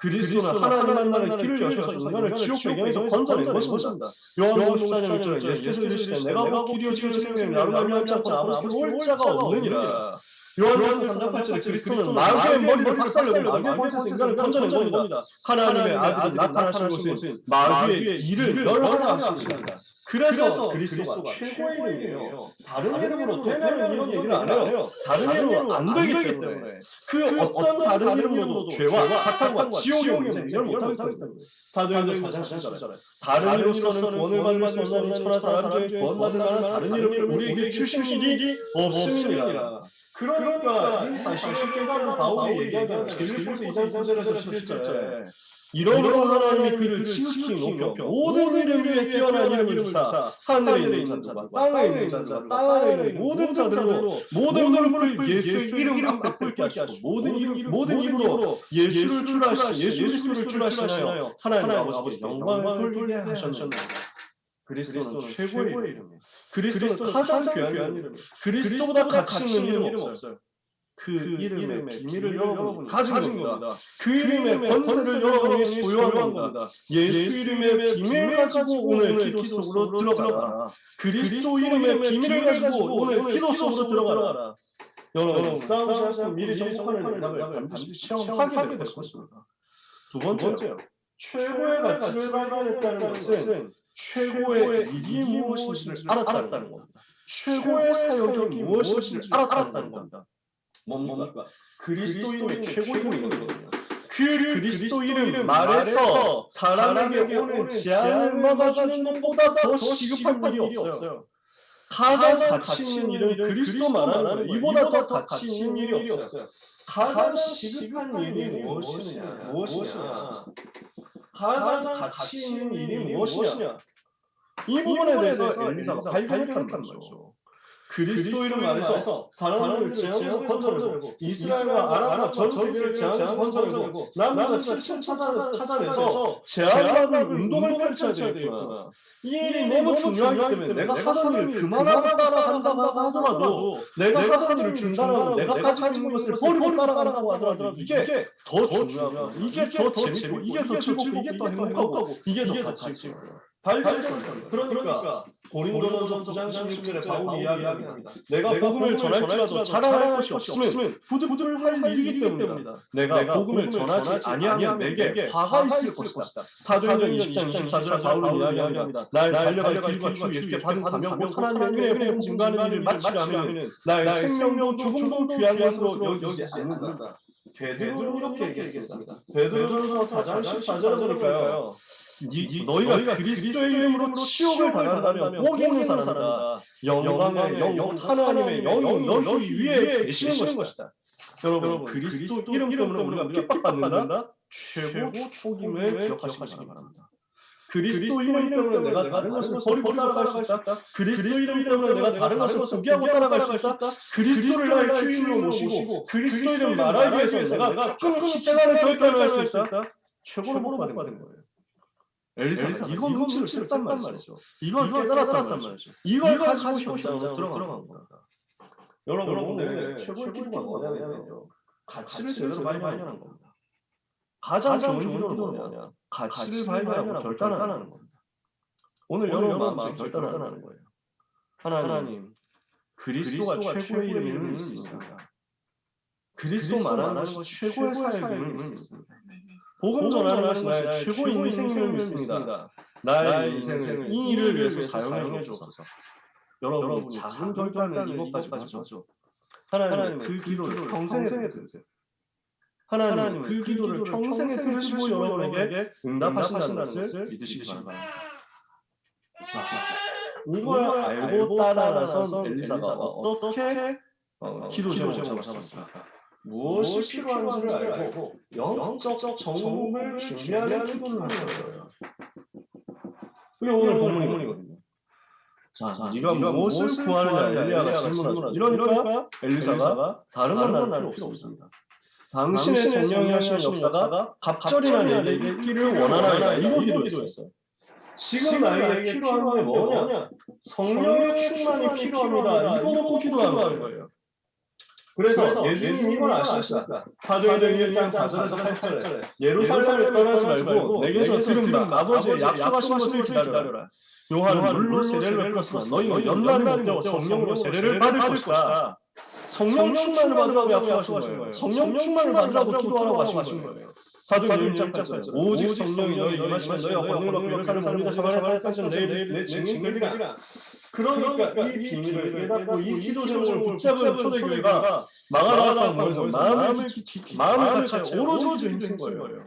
Speaker 5: 그리스도는 하나님 만나는 길을 여셔서 인간을 지옥 배경에서 건져낸 것입니다. 요한복음 14장 1절에 예수께서 이르시되 내가 곧 길이요 진리요 생명이요 나로 말미암지 않고 아버지께로 올 자가 없느니라. 요한복음 3장 8절에 그리스도는 마귀의 머리를 박살내고 마귀의 권세에서 인간을 건져낸 겁니다. 하나님의 아들이 나타나신 것은 마귀의 일을 멸하라 하십니다. 그래서 그리스도가 최고의 이름이에요. 다른 이름으로 되면 이런 얘기를 안 해요. 다른 이름으로 안 되기 때문에 그 어떤 다른 이름으로도 죄와 사탄과 지옥의 문제를 못하기 때문에 사도행전 4장 14절에 다른 이로서는 구원을 받을 수 없는 천하 사람 중에 구원받을 만한 다른 이름을 우리에게 주신 일이 없음이니라. 그러니까 이 사실을 깨달은 바울이 얘기하잖아요. 빌립보서 2장 9절에서 11절에 이러므로 하나님이 그를 지극히 높여 모든 이름 위에 뛰어난 이름을 주사 하늘에 있는 자와 땅에 있는 자와 땅 아래에 있는 모든 자들로 모든 무릎을 예수의 이름 앞에 꿇게 하시고 모든 이름으로 예수를 출하시 예수 그리스도를 출하시나요 하나님 아버지께 영광을 돌리게 하셨나이다. 그리스도는 최고의 이름이에요. 그리스도는 가장 귀한 이름이에요. 그리스도보다 가치 있는 이름 없어요. 그 이름의 비밀을 여러분이 가진 겁니다. 그 이름의 권세를 여러분이 소유한 겁니다. 예수 이름의 비밀을 가지고 오늘 기도 속으로 들어가라. 그리스도 이름의 비밀을 가지고 오늘 기도 속으로 들어가라. 여러분, 싸움을 하시고 미리 정복하는 능력을 반드시 체험하게 될 것입니다. 두 번째요. 최고의 가치를 발견했다는 것은 최고의 일이 무엇인지를 알았다는 겁니다. 최고의 사역이 무엇인지를 알았다는 겁니다. 뭡니까? 그리스도인의 최고 이름이거든요. 그 그리스도 이름 말에서 사람에게 오는 재앙을 막아주는 것보다 더 시급한 일이 없어요. 가장 가치 있는 일은 그리스도 말하는 거예요. 이보다 더 가치 있는 일이 없어요. 가장 시급한 일이 무엇이냐? 가장 가치 있는 일이 무엇이냐? 이 부분에 대해서 엘리사가 발견했단 말이죠. 그리스도 이름 안에서 사람들을 재앙에서 건져내고 이스라엘과 아람과 전 세계를 재앙에서 건져내고 남은 자 7천 찾아내서 재앙을 운동을 펼쳐야 되겠구나. 이 일이 너무 중요하기 때문에 내가 하던 일을 그만하고 따라간다고 하더라도 내가 하던 일을 중단하고 내가 가지고 있는 것을 버리고 따라간다고 하더라도 이게 더 중요하고 이게 더 재밌고 이게 더 즐겁고 이게 더 행복하고 이게 더 가치 있고 발전입니다. 그러니까 고린도전서 9장 16절에 바울이 이야기합니다. 내가 복음을 전할지라도 자랑할 것이 없으면 부들부들할 일이기 때문이다. 내가 복음을 전하지 아니하면 내게 화가 있을 것이다. 사도행전 20장 24절에 바울은 이야기합니다. 나의 달려갈 길과 주 예수께 받은 사명 곧 하나님의 은혜의 복음 증거하는 일을 마치려면 나의 생명도 조금도 귀한 것으로 여기지 않는다. 베드로 이렇게 얘기했습니다. 베드로전서 4장 14절에 보니까요. 너희가 그리스도의 이름으로 치욕을 당한다면 복 있는 사람이다. 영광의 영 하나님의 영이 너희 위에 계시는 것이다. 여러분 그리스도 이름 때문에 우리가 핍박받는다? 최고 축복임을 기억하시기 바랍니다. 그리스도 이름 때문에 내가 다른 것을 버리고 따라갈 수 있다. 그리스도 이름 때문에 내가 다른 것을 포기하고 따라갈 수 있다. 그리스도를 나의 주인으로 모시고 그리스도 이름 말하기 위해서 내가 쭉 생활을 결단할 수 있다. 최고로 복받은 거예요. 엘리사가 이건 눈치를 챘단 말이죠. 이걸 깨달았단 말이죠. 이걸 가지고 현장으로 들어간 겁니다. 여러분 오늘 최고의 기도가 뭐냐면요. 가치를 제대로 발견한 겁니다. 가장 좋은 기도는 뭐냐? 가치를 발견하고 결단하는 겁니다. 오늘 여러분 마음에 결단하는 거예요. 하나님, 그리스도가 최고의 이름일 수 있습니다. 그리스도 말하는 것이 최고의 사역임을 믿습니다. 복음 전하는 것이 나의 최고 인생임을 믿습니다. 나의 인생을 이 일을 위해서 사용해 주옵소서. 여러분 작은 결단은 이것까지 하죠. 하나님 그 기도를 평생에 들으세요. 하나님 그 기도를 평생에 들으시고 여러분에게 응답하신다는 것을 믿으시기 바랍니다. 이걸 알고 따라서 엘리사가 어떻게 기도 제목을 잡았습니까? 무엇이 필요한지를 알고 영적 정복을 준비하는 기도를 하는 거예요. 그게 오늘 본문이거든요. 자, 네가 무엇을 구하느냐 엘리야가 질문하죠. 이러니까 엘리사가 다른 건 나는 필요 없습니다. 당신의 성령이 하시는 역사가 갑절이나 내게 있기를 원하나이다. 이거 기도했어요. 지금 나에게 필요한 게 뭐냐? 성령의 충만이 필요합니다. 이거 놓고 기도하는 거예요. 그래서 예수님 이걸 아십니까? 사도행전 1장 4절에서 8절에 예루살렘을 떠나지 말고 내게서 들은 아버지의 약속하신 것을 기다려라. 요한은 물로 세례를 베풀었으나 너희는 연단을 못 되어 성령으로 세례를 받을 것이다. 성령 충만을 받으라고 약속하신 거예요. 성령 충만을 받으라고 기도하라고 하신 거예요. 사도행전 1장 8절 오직 성령이 너희 임하시면 너희가 권능을 받고 예루살렘 옮기다 사마리아까지 내 증인이 되리라. 그러니까 이 비밀을 깨닫고 이 기도 제목을 붙잡은 초대교회가 망하다가 보면서 마음을 같이 오로지 힘쓴 거예요.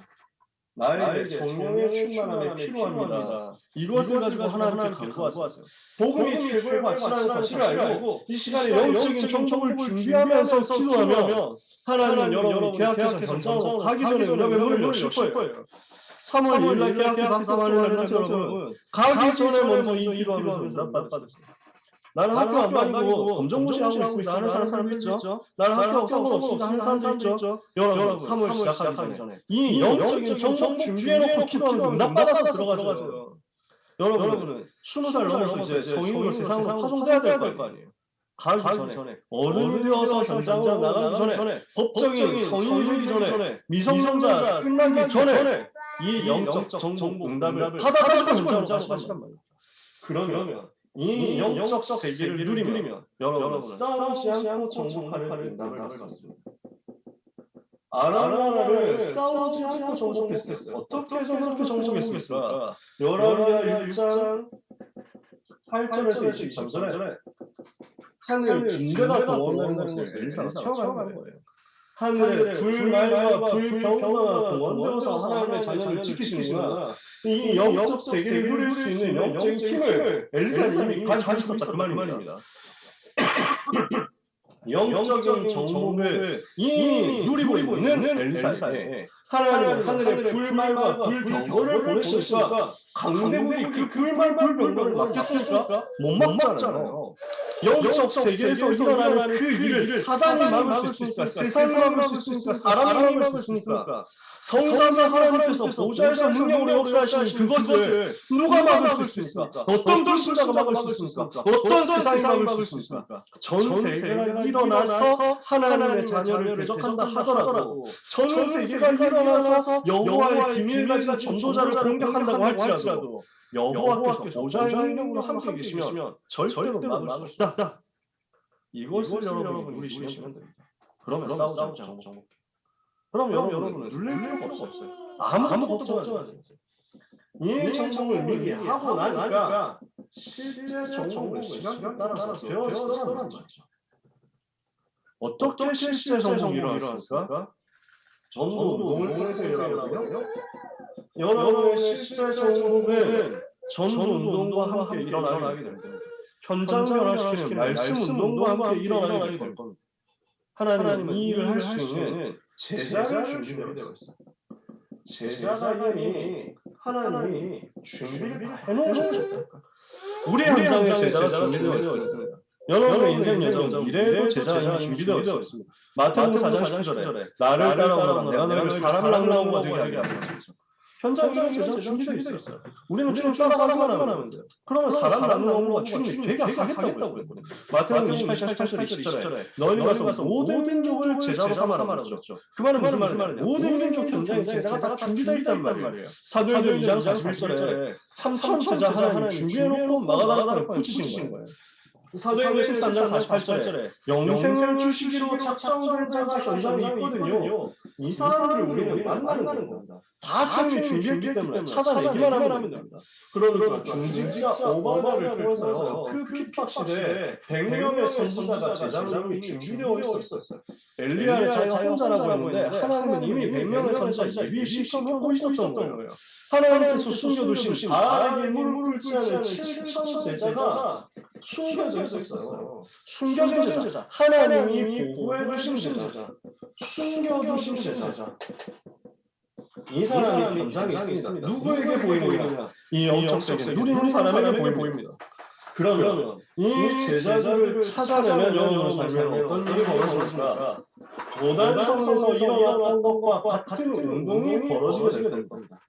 Speaker 5: 나에게 성령의 충만함이 필요합니다. 이것을 가지고 하나님께 간구하세요. 복음이 최고의 가치라는 사실을 알고 이 시간에 영적인 정복을 준비하면서 기도하면 하나님은 여러분이 계약해서 현장으로 가기 전에 여러분의 문을 여실 거예요. 3월 2일날 계약해서 합성하는 여러분 가기 전에 먼저 이 기도하면서 응답받으세요. 나는 학교 안 다니고 검정고시 하고 있습니다 하는 사람들 있죠. 나는 학교 상관없습니다 하는 사람들 있죠. 여러분 3월 시작하기 전에 이 영적인 정복 준비해놓고 기도하면서 응답받아서 들어가세요. 여러분은 20살 넘어서 이제 성인으로 세상으로 파송돼야 될 거 아니에요. 가기 전에 어른이 되어서 현장으로 나가기 전에 법적인 성인이 되기 전에 미성년자 끝나기 전에 이 영적 정복 응답을 받아가지고 현장으로 가시란 말이에요. 그러면 이 영적 세계를 누리면 여러분은 싸우지 않고 정복하는 응답을 받습니다. 아라나라를 싸우지 않고 정복했어요. 어떻게 해서 그렇게 정복했습니까? 열왕기하 6장 8절에서 23절에 하늘 군대가 동원되는 것을 엘리사가 체험하는 거예요. 하늘에 불말과 불병과 동원되어서 하나님의 자녀를 지키시는구나. 이 영적 세계를 누릴 수 있는 영적인 힘을 엘리사는 이미 가지고 있었다 그 말입니다. 영적인 정복을 이미 누리고 있는 엘리사에 하나님은 하늘에 불말과 불병거를 보내셨으니까 강대국이 그 불말과 불병거를 막겠습니까? 못 막잖아요. 영적 세계에서 일어나는 그 일을 사단이 막을 수 있습니까? 세상이 막을 수 있습니까? 사람이 막을 수 있습니까? 성삼위 하나님께서 보좌에서 능력으로 역사하시는 그것을 누가 막을 수 있습니까? 어떤 불신자가 막을 수 있습니까? 어떤 세상이 막을 수 있습니까? 전 세계가 일어나서 하나님의 자녀를 대적한다 하더라도 전 세계가 일어나서 여호와의 비밀 가진 전도자를 공격한다고 할지라도 여호와께서 보좌의 능력으로 함께 계시면 절대로 막을 수 없다. 이것을 여러분이 누리시면 됩니다. 그러면 싸우지 않고 정복해. 그럼 여러분은 눌릴 필요가 없어요. 아무것도 걱정하지 마세요. 이 정복을 미리 하고 나니까 실제 정복을 시간에 따라서 배워서란 말이죠. 어떻게 실제 정복이 일어났습니까? 전도운동을 통해서 일어나거든요. 여러분의 실제 정복은 전도운동과 함께 일어나게 됩니다. 현장 변화시키는 말씀운동과 함께 일어나게 될 겁니다. 하나님은 이 일을 할 수 있는 제자를 준비되어 있어요. 제자가 이미 하나님이 준비를 해놓으셨다니까. 우리 현장에 제자가 준비되어 있습니다. 여러분의 인생 여정 미래에도 제자가 준비되어 있습니다. 마태복음 4장 10절에 나를 따라오라 내가 너희를 사람 랑라우가 되게 하게 하겠다. 현장에 제자가 준비되어 있어요. 우리는 주님 따라가기만 하면 돼요. 그러면 사람 랑라우가 주님이 되게 하겠다고 그랬거든요. 마태복음 28장 18절 20절에 너희는 가서 모든 민족을 제자로 삼아라 그랬죠. 그 말은 무슨 말이냐? 모든 민족 현장에 제자가 다 준비되어 있단 말이에요. 사도행전 2장 41절에 3천 제자 하나님 준비해놓고 마가다락방에 붙이신 거예요. 사도행전 13장 48절에 영생을 주시기로 작정된 자가 현장에 있거든요. 이 사람들을 우리는 만나는 겁니다. 다 주님이 준비했기 때문에 찾아내기만 하면 됩니다. 그러니까 중직자 오바마를 통해서 그 핍박 시대에 100명의 선지자가 제자로 이미 준비되어 있었어요. 엘리야의 자녀 혼자라고 했는데 하나님은 이미 100명의 선지자 예비 시켜놓고 있었던 거예요. 하나님께서 숨겨두신 바알에게 물을 찌하는 7천 제자가 숨겨져 있었어요. 숨겨진 제자. 하나님이 보호해주신 제자. 숨겨두신 제자. 이 사람이 현장에 있습니다. 누구에게 보이느냐? 이 영적 세계 누리는 사람에게 보입니다. 그러면 이 제자들을 찾아내면 여러분의 삶에 어떤 일이 벌어집니까? 도단성에서 일어났던 것과 같은 운동이 벌어지게 될 겁니다.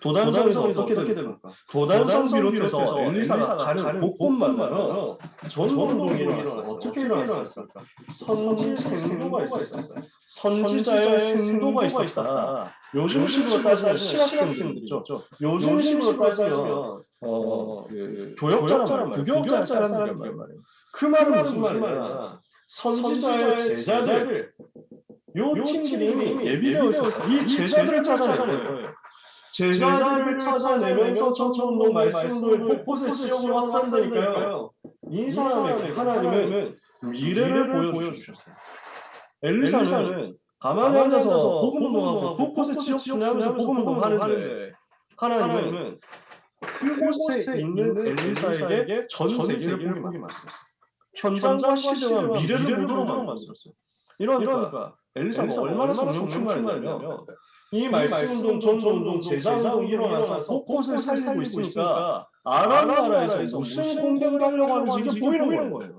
Speaker 5: 도단성에서 어떻게 됩니까? 도단성 비롯해서 엘리사가 가는 곳곳마다 전도운동이 일어났어요. 어떻게 일어났을까? 선지 생도가 있었어요. 선지자의 생도가 있었다. 요즘식으로 따지면 신학생들 있죠. 요즘식으로 따지면 교역자란 말이에요. 부교역자란 말이에요. 그 말은 무슨 말이냐? 선지자의 제자들 요 팀들이 이미 예비되어 있어요. 이 제자들을 찾아낼 거예요. 제자를 찾아내면서 전천운동 말씀을 곳곳에 지역으로 확산되니까요. 이 사람에게 하나님은 미래를 보여주셨어요. 엘리사는 가만히 앉아서 복음운동하고 곳곳에 지역 순회하면서 복음운동하는데 하나님은 그곳에 있는 엘리사에게 전 세계를 보게 만들었어요. 현장과 시대와 미래를 보도록 만들었어요. 이러니까 엘리사가 얼마나 성령 충만했냐면 이 말씀운동, 전도운동, 제자운동이 일어나서 곳곳을 살리고 있으니까 아람 나라에서 무슨 공격을 하려고 하는지 이게 보이는 거예요.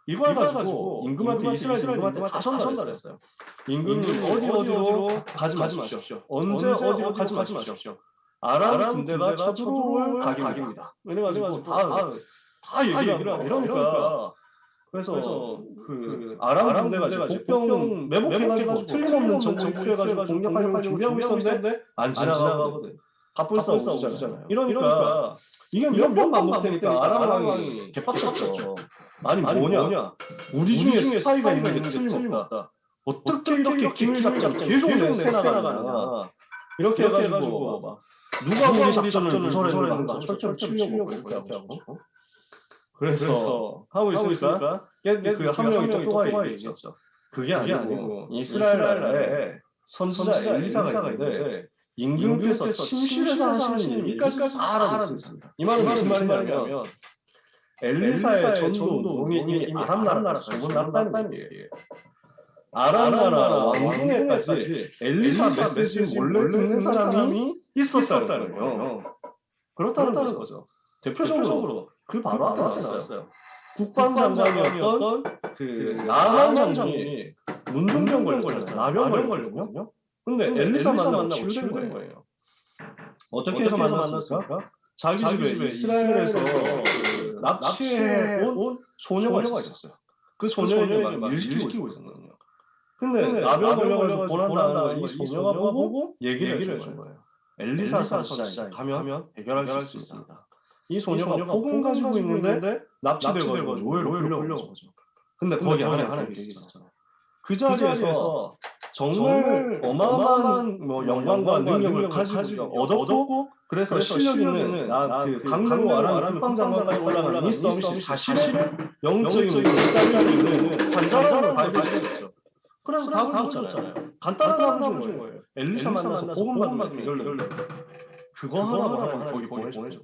Speaker 5: 이걸 가지고 임금한테 이스라엘 임금한테 다 전달했어요. 임금님 어디로 가지 마십시오. 언제 어디로 가지 마십시오. 아람 군대가 쳐들어올 각입니다. 이래가지고 다 얘기를 하고 이러니까 그래서 그 아람 군대가 이제 복병 매복해가지고 틀림없는 정보 취해가지고 공격하려고 준비하고 있었는데 안 지나가거든. 갑분싸 우주잖아요. 이러니까 이게 몇 번 반복되니까 아람 왕이 개빡쳤죠. 아니 뭐냐? 우리 중에 스파이가 있는 게 틀림없다. 어떻게 이렇게 기밀 작전 계속 내세나가냐. 이렇게 해가지고 막 누가 우리 작전을 누설했는가 철저히 치려고 그렇게 하고. 그래서 하고 있으니까 그 한 명이 또가 얘기했죠. 그게 아니고 이스라엘 나라에 선지자 엘리사가 있는데 임금께서 침실에서 하시는 얘기까지 다 알아듣습니다. 이 말은 무슨 말이냐면 엘리사의 전도 운동이 이미 아람 나라 소문났다는 얘기예요. 아람 나라 왕궁에까지 엘리사 메시지 몰래 듣는 사람이 있었다는 거예요. 그렇다는 거죠. 대표적으로 그 바로 앞에 나왔어요. 국방장관이었던 그 나만 장군이 문둥병 걸렸잖아요. 나병 걸렸거든요. 근데 엘리사 만나고 치유된 거예요. 어떻게 해서 만났을까? 자기 집에 이스라엘에서 그 납치해온 소녀가 있었어요. 그 소녀에게 막 일시키고 있었거든요. 근데 나병 걸려가지고 고난당하는 걸 이 소녀가 보고 얘기를 해준 거예요. 엘리사 선지자에 가면 해결할 수 있습니다. 이 소녀가 복음 가지고 있는데 납치돼가지고 노예로 끌려온 거죠. 근데 거기 하나 있었잖아요. 그 자리에서 정말 어마어마한 뭐 영광과 능력을 가지고 얻었고 그래서 실력 있는 그 강대로 아람 국방장관까지 올라가는 이 썸이 사실은 영적인 결단이 있는 간절함을 발견했죠. 그래서 답을 줬잖아요. 간단한 답을 준 거예요. 엘리사 만나서 복음 받는 해결을 그거 하나 거기 보내줬죠.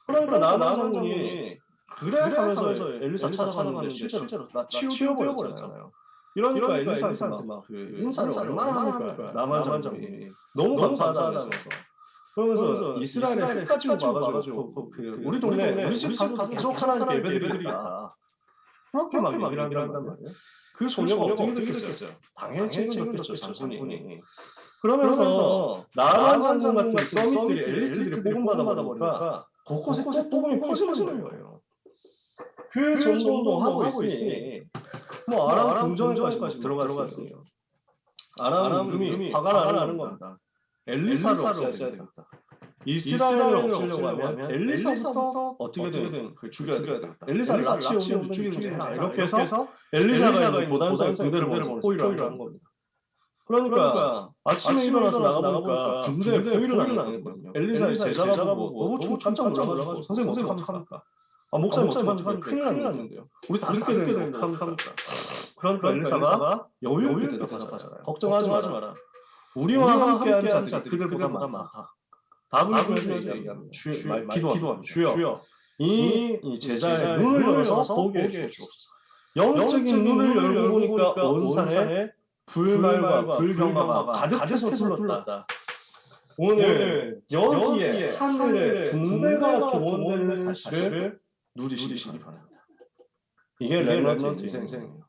Speaker 5: 그러니까 나만 장군이 그래 하면서 엘리사 찾아갔는데 실제로 나 치워버렸잖아요. 이러니까 엘리사한테 막 그 인사를 얼마나 하는 거야. 나만 장군이 너무 감사하다면서. 그러면서 이스라엘에 흑가지고 와가지고 그 우리 동네 우리 집 가서 계속 하나님께 예배드리겠다. 그렇게 막 얘기를 한단 말이에요. 그 소녀가 어떻게 듣겠어요? 당연히 책임졌겠죠 장군이. 그러면서 나만 장군 같은 서밋들이 엘리트들이 복음받아 보니까 곳곳에 복음이 퍼지는 거예요. 그 정도 하고 있으니 뭐 아람 궁정까지 들어갔어요. 아람 이미 화가 나는 겁니다. 엘리사를 없애야 되겠다. 이스라엘을 없애려고 하면 엘리사부터 어떻게든 죽여야 되겠다. 엘리사를 납치해오면 죽이든지 해라. 이렇게 해서 엘리사가 도단성 군대를 먼저 포위를 한 겁니다. 그러니까 아침에 일어나서 나가보니까 군대 포위를 하는 거거든요. 엘리사의 제자가 보고 너무 깜짝 놀라가지고 선생님 어떡합니까? 목사님 어떡합니까? 큰일 났는데요. 우리 다 죽게 되는데 어떡합니까? 그러니까 엘리사가 여유 있게 대답하잖아요. 걱정하지 마라. 우리와 함께한 자들이 그들보다 많다. 답을 주면서 얘기합니다. 기도합니다. 주여, 이 제자의 눈을 열어서 보게 해주옵소서. 영적인 눈을 열고 보니까 온 산에 불말과 불병마가 가득해서 둘렀다. 오늘 여기에 하늘에 군대가 동원되는 사실을 누리시기 바랍니다. 이게 렘넌트 인생이에요.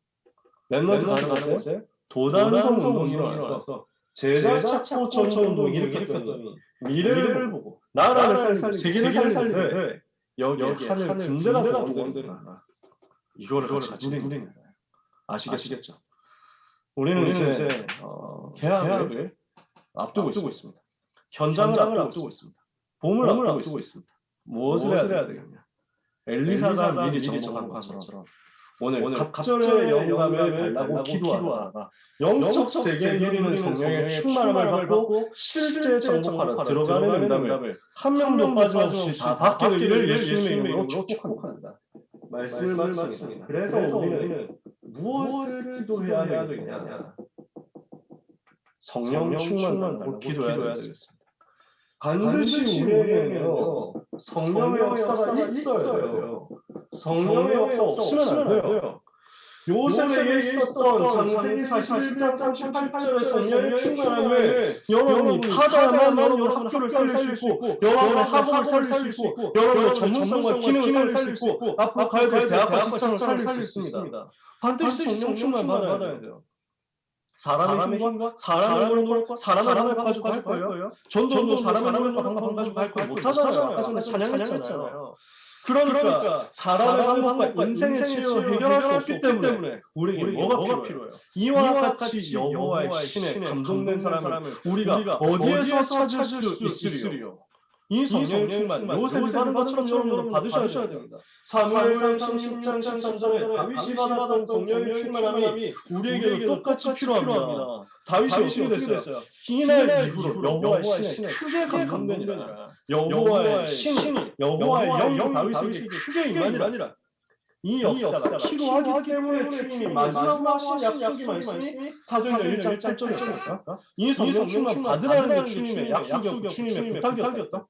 Speaker 5: lem넌트 가는 곳에 도단성 운동이 일어나서 제자 찾고 전도 운동이 일으켰더니 미래를 보고 나라를 살리고 세계를 살리는데 여기에 하늘 군대가 동원된다. 이거를 같이 누리는 거예요. 아시겠죠? 우리는 이제 계약을 앞두고 있습니다. 현장을 앞두고 있습니다. 봄을 앞두고 있습니다. 무엇을 해야 되겠냐? 엘리사가 미리 정복한 것처럼 오늘 갑절의 영감을 달라고 기도하다가 영적 세계에 이르는 성령의 충만함을 받고 실제 정복하러 들어가는 응답을 한 명도 빠짐없이 다 받게 되기를 예수님의 이름으로 축복합니다. 말씀을 마칩니다. 그래서 우리는 무엇을 기도해야 되겠냐? 성령 충만 달라고 기도해야 되겠습니다. 반드시 우리에게는요 성령의 역사가 있어야 돼요. 성령의 역사 없으면 안 돼요. 요셉에게 있었던 창세기 41장 38절의 성령의 충만함을 여러분이 받아야만 여러분 학교를 살릴 수 있고 여러분의 학업을 살릴 수 있고 여러분의 전문성과 기능을 살릴 수 있고 앞으로 가야 될 대학과 직장을 살릴 수 있습니다. 반드시 성령 충만 받아야 돼요. 사람의 힘과 사람의 힘으로 사람을 가지고 할 거예요. 전도 사람의 힘과 방법 가지고 할 거 못하잖아요. 아까 전에 찬양했잖아요. 그러니까 사람의 방법과 인생의 치유를 해결할 수 없기 때문에 우리에게 뭐가 필요해요? 이와 같이 여호와의 신에 감동된 사람을 우리가 어디에서 찾을 수 있으리요? 이 성령의 충만, 요셉이 받은 것처럼 여러분도 받으셔야 됩니다. 사무엘상 16장 13절에 다윗이 받았던 성령의 충만함이 우리에게도 똑같이 필요합니다. 다윗이 어떻게 됐어요? 이날 이후로 여호와의 신에 크게 감동되니라. 여호와의 신이 여호와의 영이 다윗에게 크게 임하니라. 이 역사가 필요하기 때문에 주님이 마지막으로 하신 약속이 말씀이 사도행전 1장 8절이었다. 이 성령 충만 받으라는 게 주님의 약속이었고 주님의 부탁이었다.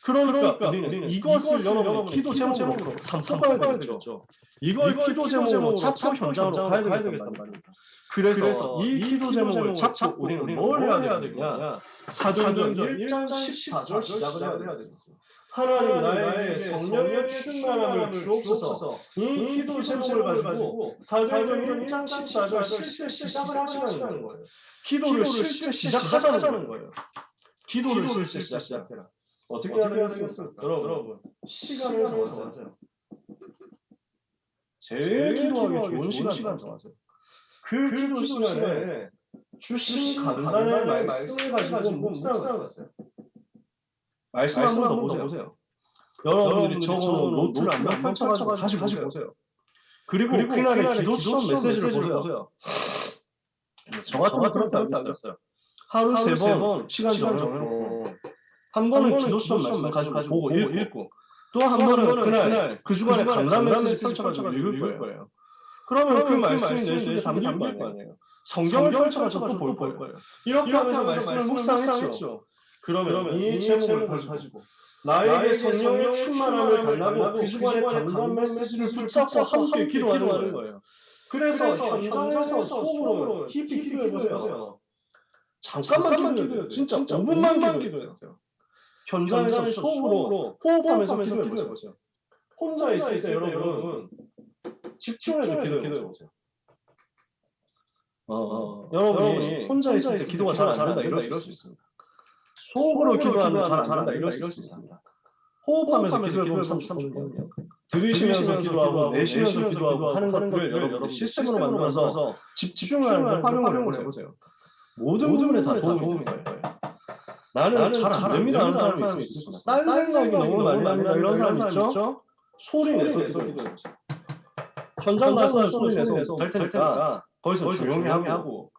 Speaker 5: 그러니까 우리는 이것을 여러분의 기도 제목으로 삼고 가야 되겠죠. 이걸 기도 제목으로 잡고 현장으로 가야 되겠단 말입니다. 그래서 이 기도 제목을 잡고 우리는 뭘 해야 되느냐? 사도행전 1장 14절 시작을 해야 되겠습니다. 하나님 나에게 성령의 충만함을 주옵소서. 이 기도 제목을 가지고 사도행전 1장 14절 실제 시작을 하시는 거예요. 기도를 실제 시작하자는 거예요. 기도를 실제 시작해라. 어떻게 해야 되겠습니까? 여러분 시간을 정하세요. 제일 기도하기 좋은 시간 정하세요. 그 기도 시간에 주신 간단한 말씀을 가지고 묵상을 하세요. 말씀 한 번 더 보세요. 여러분들이 적어놓은 노트를 한번 펼쳐가지고 다시 보세요. 그리고 그날의 기도 시험 메시지를 보세요. 저 같은 그렇게 안 됐어요. 하루 세 번 시간 정해놓고 한 번은 기도 시험 말씀 가지고 보고 읽고 또 한 번은 그날 그 주간에 강단 메시지 펼쳐가지고 읽을 거예요. 그러면 그 말씀이 내 속에 담길 거 아니에요. 성경을 펼쳐가지고 또 볼 거예요. 이렇게 하면서 말씀을 묵상했죠. 그러면 이 제목을 가지고 나에게 성령의 충만함을 달라고 그 주간에 강단 메시지를 붙잡고 함께 기도하는 거예요. 그래서 현장에서 속으로 깊이 기도해보세요. 잠깐만 기도해요. 진짜 5분만 기도해요. 현장에서 속으로 호흡하면서 기도해보세요. 혼자 있을 때 여러분 집중해서 기도해보세요. 여러분이 혼자 있을 때 기도가 잘 안 된다 이럴 수 있습니다. 속으로 기도하면 잘 안 된다 이럴 수 있습니다. 호흡하면서 기도해보면 참 좋거든요. 들으시면서 기도하고 내쉬면서 기도하고 하는 것들을 여러분들 시스템으로 만들어서 집중하는 활용을 해보세요. 모든 부분에 다 도움이 될 거예요. 나는 잘 안 됩니다 하는 사람이 있습니다. 딴 생각이 너무 많이 납니다 이런 사람 있죠? 소리 내서 기도해보세요. 현장 가서 소리 내서 될 테니까 거기서 조용히 하고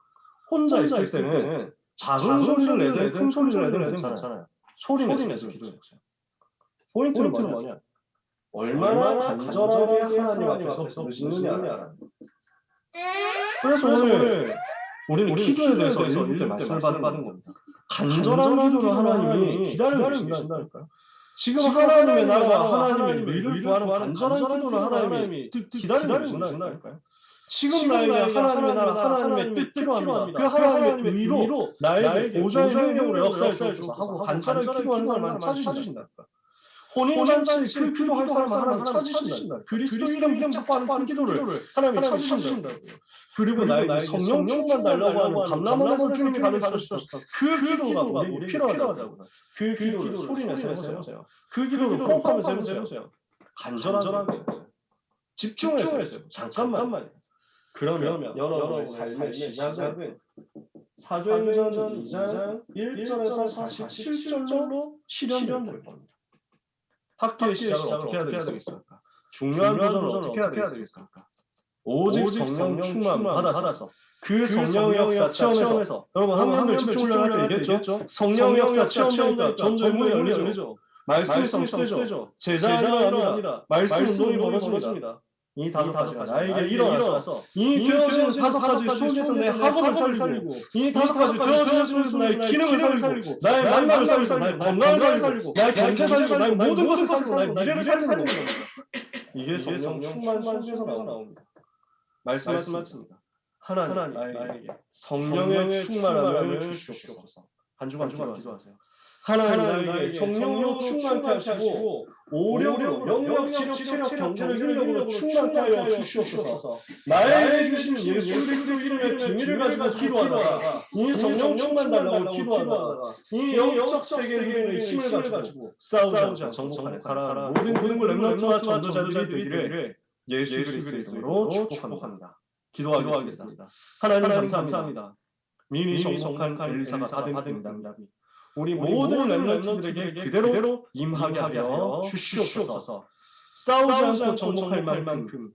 Speaker 5: 혼자 있을 때는 작은 소리를 내든 큰 소리를 내든 괜찮아요. 소리 내서 기도해보세요. 포인트는 뭐냐? 얼마나 간절하게 하나님 앞에서 부르시느냐라는. 그래서 오늘 우리는 기도에 대해서 읽을 때 말씀을 받는 겁니다. 간절한 기도를 하나님이 기다리고 계신다니까요. 지금 하나님의 나라와 하나님의 의를 구하는 간절한 기도를 하나님이 기다리고 계신다니까요. 지금 나에게 하나님의 나라, 하나님의 뜻 필요합니다. 그 하나님의 의로 나에게 보좌의 능력으로 역사해 주셔서 하고 간절하게 기도하는 사람을 찾으신다니까. 혼인잔치 그 기도할 사람을 하나님 찾으신다. 그리스도 이름 붙잡고 하는 그 기도를 하나님이 찾으신다고요. 그리고 나에게 성령 충만 달라고 하는 감람원에서 주님이 가르쳐주셨다. 그 기도가 우리에게 필요하다고요. 그 기도를 소리내서 해보세요. 그 기도를 호흡하면서 해보세요. 간절하게 해보세요. 집중해서 해보세요. 잠깐만. 그러면 여러분의 삶의 시작은 사도행전 2장 1절에서 47절로 실현될 겁니다. 학교의 시작을 어떻게 해야 되겠습니까? 중요한 도전을 어떻게 해야 되겠습니까? 오직 성령 충만 받아서 그 성령의 역사 체험에서 여러분 학년들 집중을 할 때 얘기했죠? 성령의 역사 체험되니까 전도의 문이 열리죠. 말씀이 성취되죠. 제자가 일어납니다. 말씀 운동이 벌어집니다. 이 5가지가 나에게 일어나서 이 되어진 5가지 속에서 내 학업을 살리고 이 5가지 되어진 속에서 나의 기능을 살리고 나의 만남을 살리고 나의 건강을 살리고 나의 경제 살리고 나의 모든 것을 살리고 나의 미래를 살리는 겁니다. 이게 성령 충만 속에서 나옵니다. 말씀하십니다. 하나님 나에게 성령의 충만함을 주시옵소서. 한 주간 기도하세요. 하나님 나에게 성령으로 충만케 하시고 오력으로 영역, 지력, 체력, 경제를 힘력으로 충만케 하여 주시옵소서. 나에게 주신 예수 그리스도 이름의 비밀을 가지고 기도하다가 이 성령 충만 달라고 기도하다가 이 영적 세계의 힘을 가지고 싸우지 않고 정복하는 사람 모든 렘넌트와 전도자들이 되기를 예수 그리스도로 축복합니다. 기도하겠습니다. 하나님 감사합니다. 미리 정복한 엘리사가 받은 응답이 우리 모든 렘넌트들에게 그대로 임하게 하여 주시옵소서. 싸우지 않고 정복할 만큼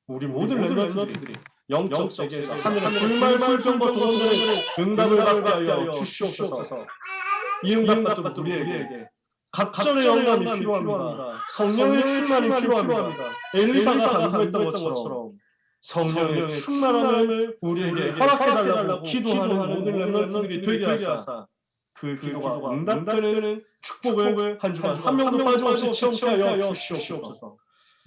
Speaker 5: 우리 모든 렘넌트들이 영적 세계에서 하늘의 불말불병과 동원되는 응답을 받게 하여 주시옵소서. 이 응답도 우리에게 각전의 영감이 필요합니다. 성령의 충만이 필요합니다. 엘리사가 간구했던 것처럼 성령의 충만함을 우리에게 허락해달라고 기도하는 모든 렘넌트들이 되게 하사 그 기도가 응답되는 축복을 한 주간 한 명도 빠짐없이 체험케 하여 주시옵소서.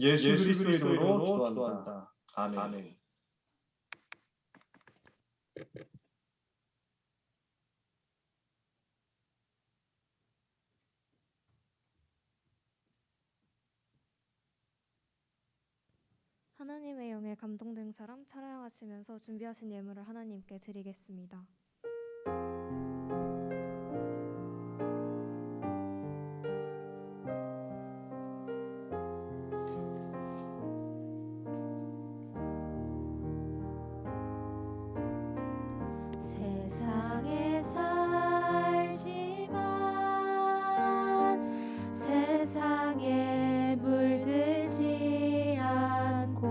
Speaker 5: 예수 그리스도의 이름으로 기도합니다. 아멘.
Speaker 3: 하나님의 영에 감동된 사람 찬양하시면서 준비하신 예물을 하나님께 드리겠습니다.
Speaker 6: 세상에 살지만 세상에 물들지 않고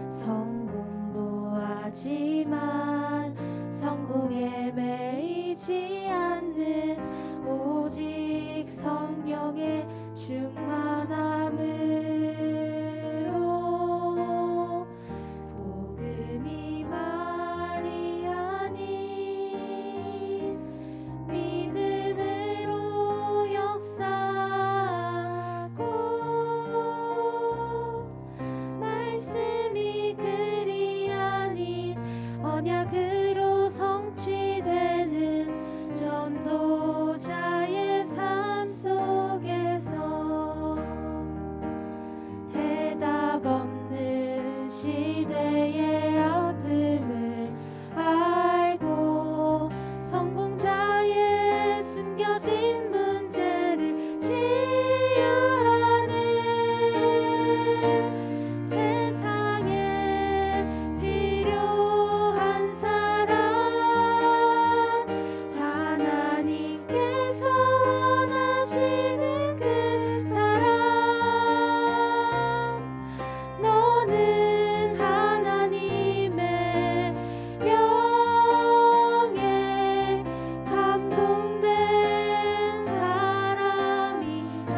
Speaker 6: 성공도 하지만 성공에 매이지 않는 오직 성령의 충만함으로 복음이 말이 아닌 믿음으로 역사하고 말씀이 글이 아닌 언약으로 성취되는 전도자의 삶 속에서 해답 없는 시대의 아픔을 알고 성공자의 숨겨진 문제를 치유하는 세상에 필요한 사람 하나님께서 원하시는 그 사람 너는 하나님의 영에 감동된 사람이다.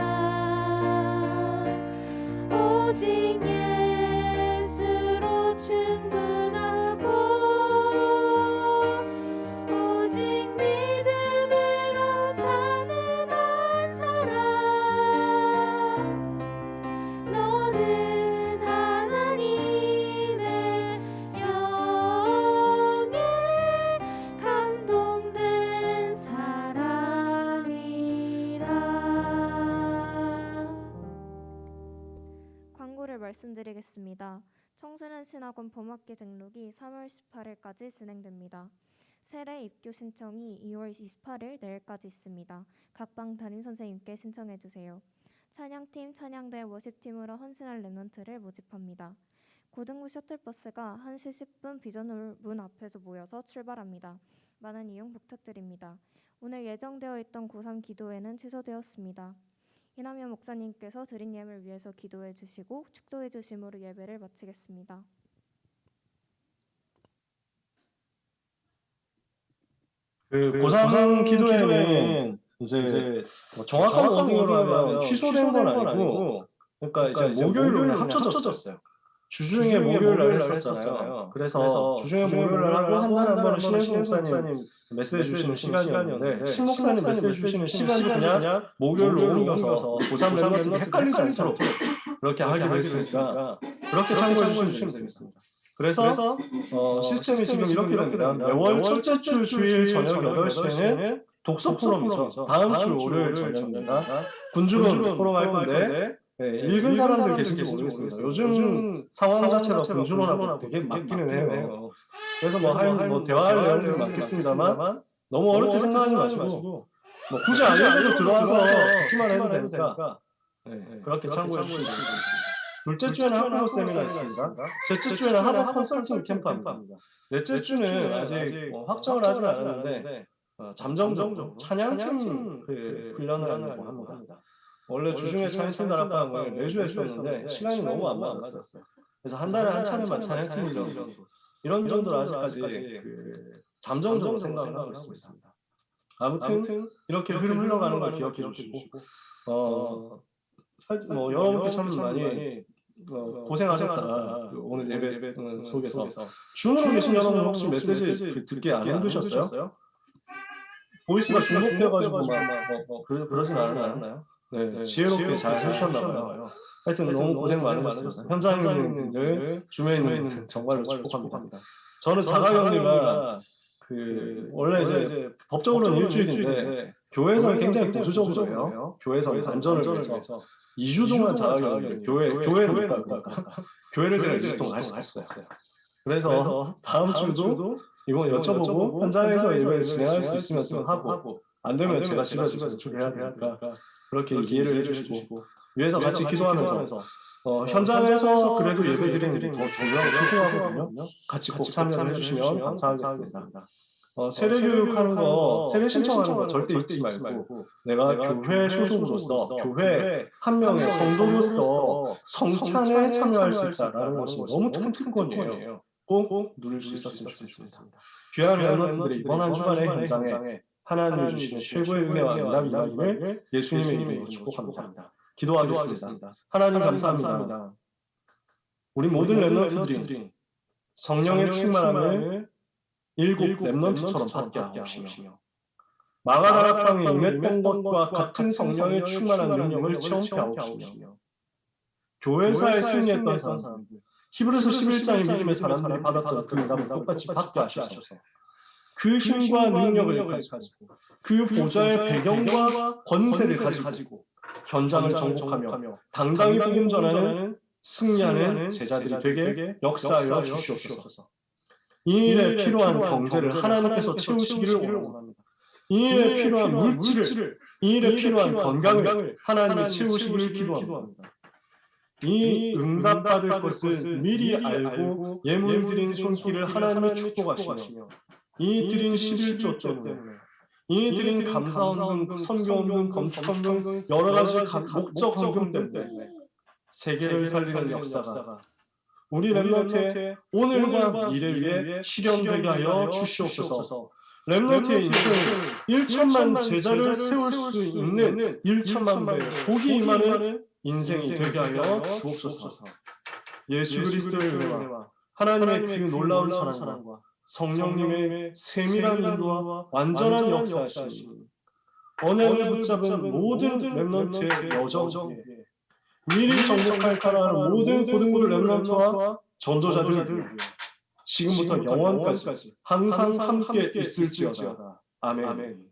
Speaker 6: 오직 예수로 충분하고 오직 믿음으로 사는 한 사람 너는 하나님의 영에 감동된 사람이라.
Speaker 3: 광고를 말씀드리겠습니다. 청소년 신학원 봄학기 등록이 3월 18일까지 진행됩니다. 세례 입교 신청이 2월 28일 내일까지 있습니다. 각 방 담임선생님께 신청해주세요. 찬양팀, 찬양대, 워십팀으로 헌신할 렘넌트를 모집합니다. 고등부 셔틀버스가 1시 10분 비전홀 문 앞에서 모여서 출발합니다. 많은 이용 부탁드립니다. 오늘 예정되어 있던 고3 기도회는 취소되었습니다. 이남현 목사님께서 드린 예물 위해서 기도해 주시고 축도해 주심으로 예배를 마치겠습니다.
Speaker 5: 그 고3 기도회는 이제 뭐 정확한 워딩으로 하면 취소된 건 아니고 그러니까 이제 목요일로 합쳐졌어요. 주중에 목요일 날 했었잖아요. 그래서 주중에 목요일 날 하고 한 번은 신혜 목사님 메시지 주시는 시간이었는데 신 목사님 메시지 주시는 시간도 그냥 목요일로 옮겨서 고3 멤버들이 헷갈리지 않도록 그렇게 하기로 했으니까 그렇게 참고해 주시면 되겠습니다. 그래서 시스템이 지금 이렇게 됩니다. 매월 첫째 주 주일 저녁 8시에는 독서 포럼이죠. 다음 주 월요일 저녁입니다. 군주론 포럼 할 건데 읽은 사람들 계신지 모르겠습니다. 요즘 상황 자체가 군주론하고 되게 맞기는 해요. 그래서 뭐 대화할 내용들이 많겠습니다만 너무 어렵게 생각하지 마시고 뭐 굳이 안 읽어도 들어와서 듣기만 해도 되니까 그렇게 참고해 주시면 됩니다. 둘째 주에는 학부모 세미나 있습니다. 셋째 주에는 학업 컨설팅 캠프입니다. 넷째 주는 아직 확정을 하진 않았는데 잠정정 찬양팀 훈련을 하려고 합니다. 원래 주중에 찬양팀 다락방을 매주 했었는데 시간이 너무 안 맞았어요. 그래서 한 달에 한 차례만 찬양팀 정도 이런 정도로 아직까지 잠정적으로 생각을 하고 있습니다. 아무튼 이렇게 흐름 흘러가는 걸 기억해 주시고 여러분께 참 많이 고생하셨다. 오늘 예배 속에서 줌으로 계신 여러분 혹시 메시지 듣기 안 힘드셨어요? 보이스가 중복되어가지고 그러진 않았나요? 네, 지혜롭게 잘 해주셨나 봐요. 하여튼 너무 고생 많으셨습니다. 현장에 있는 분들, 줌에 있는 분들 정말로 축복합니다. 저는 자가격리가 원래 이제 법적으로는 일주일인데 교회에서는 굉장히 보수적으로 해요. 교회에서는 안전을 위해서 2주 동안 자가격리, 교회를 못 갈까? 교회를 제가 2주 동안 할 수 없어요. 그래서 다음 주도 이번 여쭤보고 현장에서 예배를 진행할 수 있으면 좀 하고 안 되면 제가 집에서 전출해야 되니까 그렇게 이해를 해주시고 위에서 같이 기도하면서 현장에서 그래도 예배 드리는 게 더 중요하고 소중하거든요. 같이 꼭 참여해 주시면 감사하겠습니다. 세례교육하는 거, 세례 신청하는 거 절대 잊지 말고 내가 교회 소속으로서 교회 한 명의 성도로서 성찬에 참여할 수 있다는 것이 너무 큰 특권이에요. 꼭 누릴 수 있었으면 좋겠습니다. 귀한 렘넌트들이 이번 한 주간의 현장에 하나님이 주시는 최고의 은혜와 응답을 예수님의 이름으로 축복합니다. 기도하겠습니다. 하나님 감사합니다. 우리 모든 렘넌트들이 성령의 충만함을 일곱 렘넌트처럼 받게 하옵시며 마가다락방에 임했던 것과 같은 성령의 충만한 능력을 체험케 하옵시며 교회사에 승리했던 사람들 히브리서 11장의 믿음의 사람들이 받았던 그 응답을 똑같이 받게 하셔서 그 힘과 능력을 가지고 그 보좌의 배경과 권세를 가지고 현장을 정복하며 당당히 복음 전하는 승리하는 제자들이 되게 역사하여 주시옵소서. 이 일에 필요한 경제를 하나님께서 채우시기를 원합니다. 이 일에 필요한 물질을, 이 일에 필요한 건강을 하나님이 채우시기를 기도합니다. 이 응답받을 것을 미리 알고 예물 드린 손길을 하나님이 축복하시며 이 드린 11조 때문에 이 드린 감사헌금, 선교헌금, 건축헌금 여러 가지 목적 헌금 때문에 세계를 살리는 역사가 우리 렘넌트의 오늘과 미래 위에 실현되게 하여 주시옵소서. 렘넌트의 인생을 1천만 제자를 세울 수 있는 1천만 배의 복이 임하는 인생이 되게 하여 주옵소서. 예수 그리스도의 은혜와 하나님의 그 놀라운 사랑과 성령님의 세밀한 인도와 완전한 역사하심 언약을 붙잡은 모든 렘넌트의 여정 위에 미리 정복할 사랑하는 모든 고등부 렘넌트와 전도자들 위해 지금부터 영원까지 항상 함께 있을지어다. 아멘.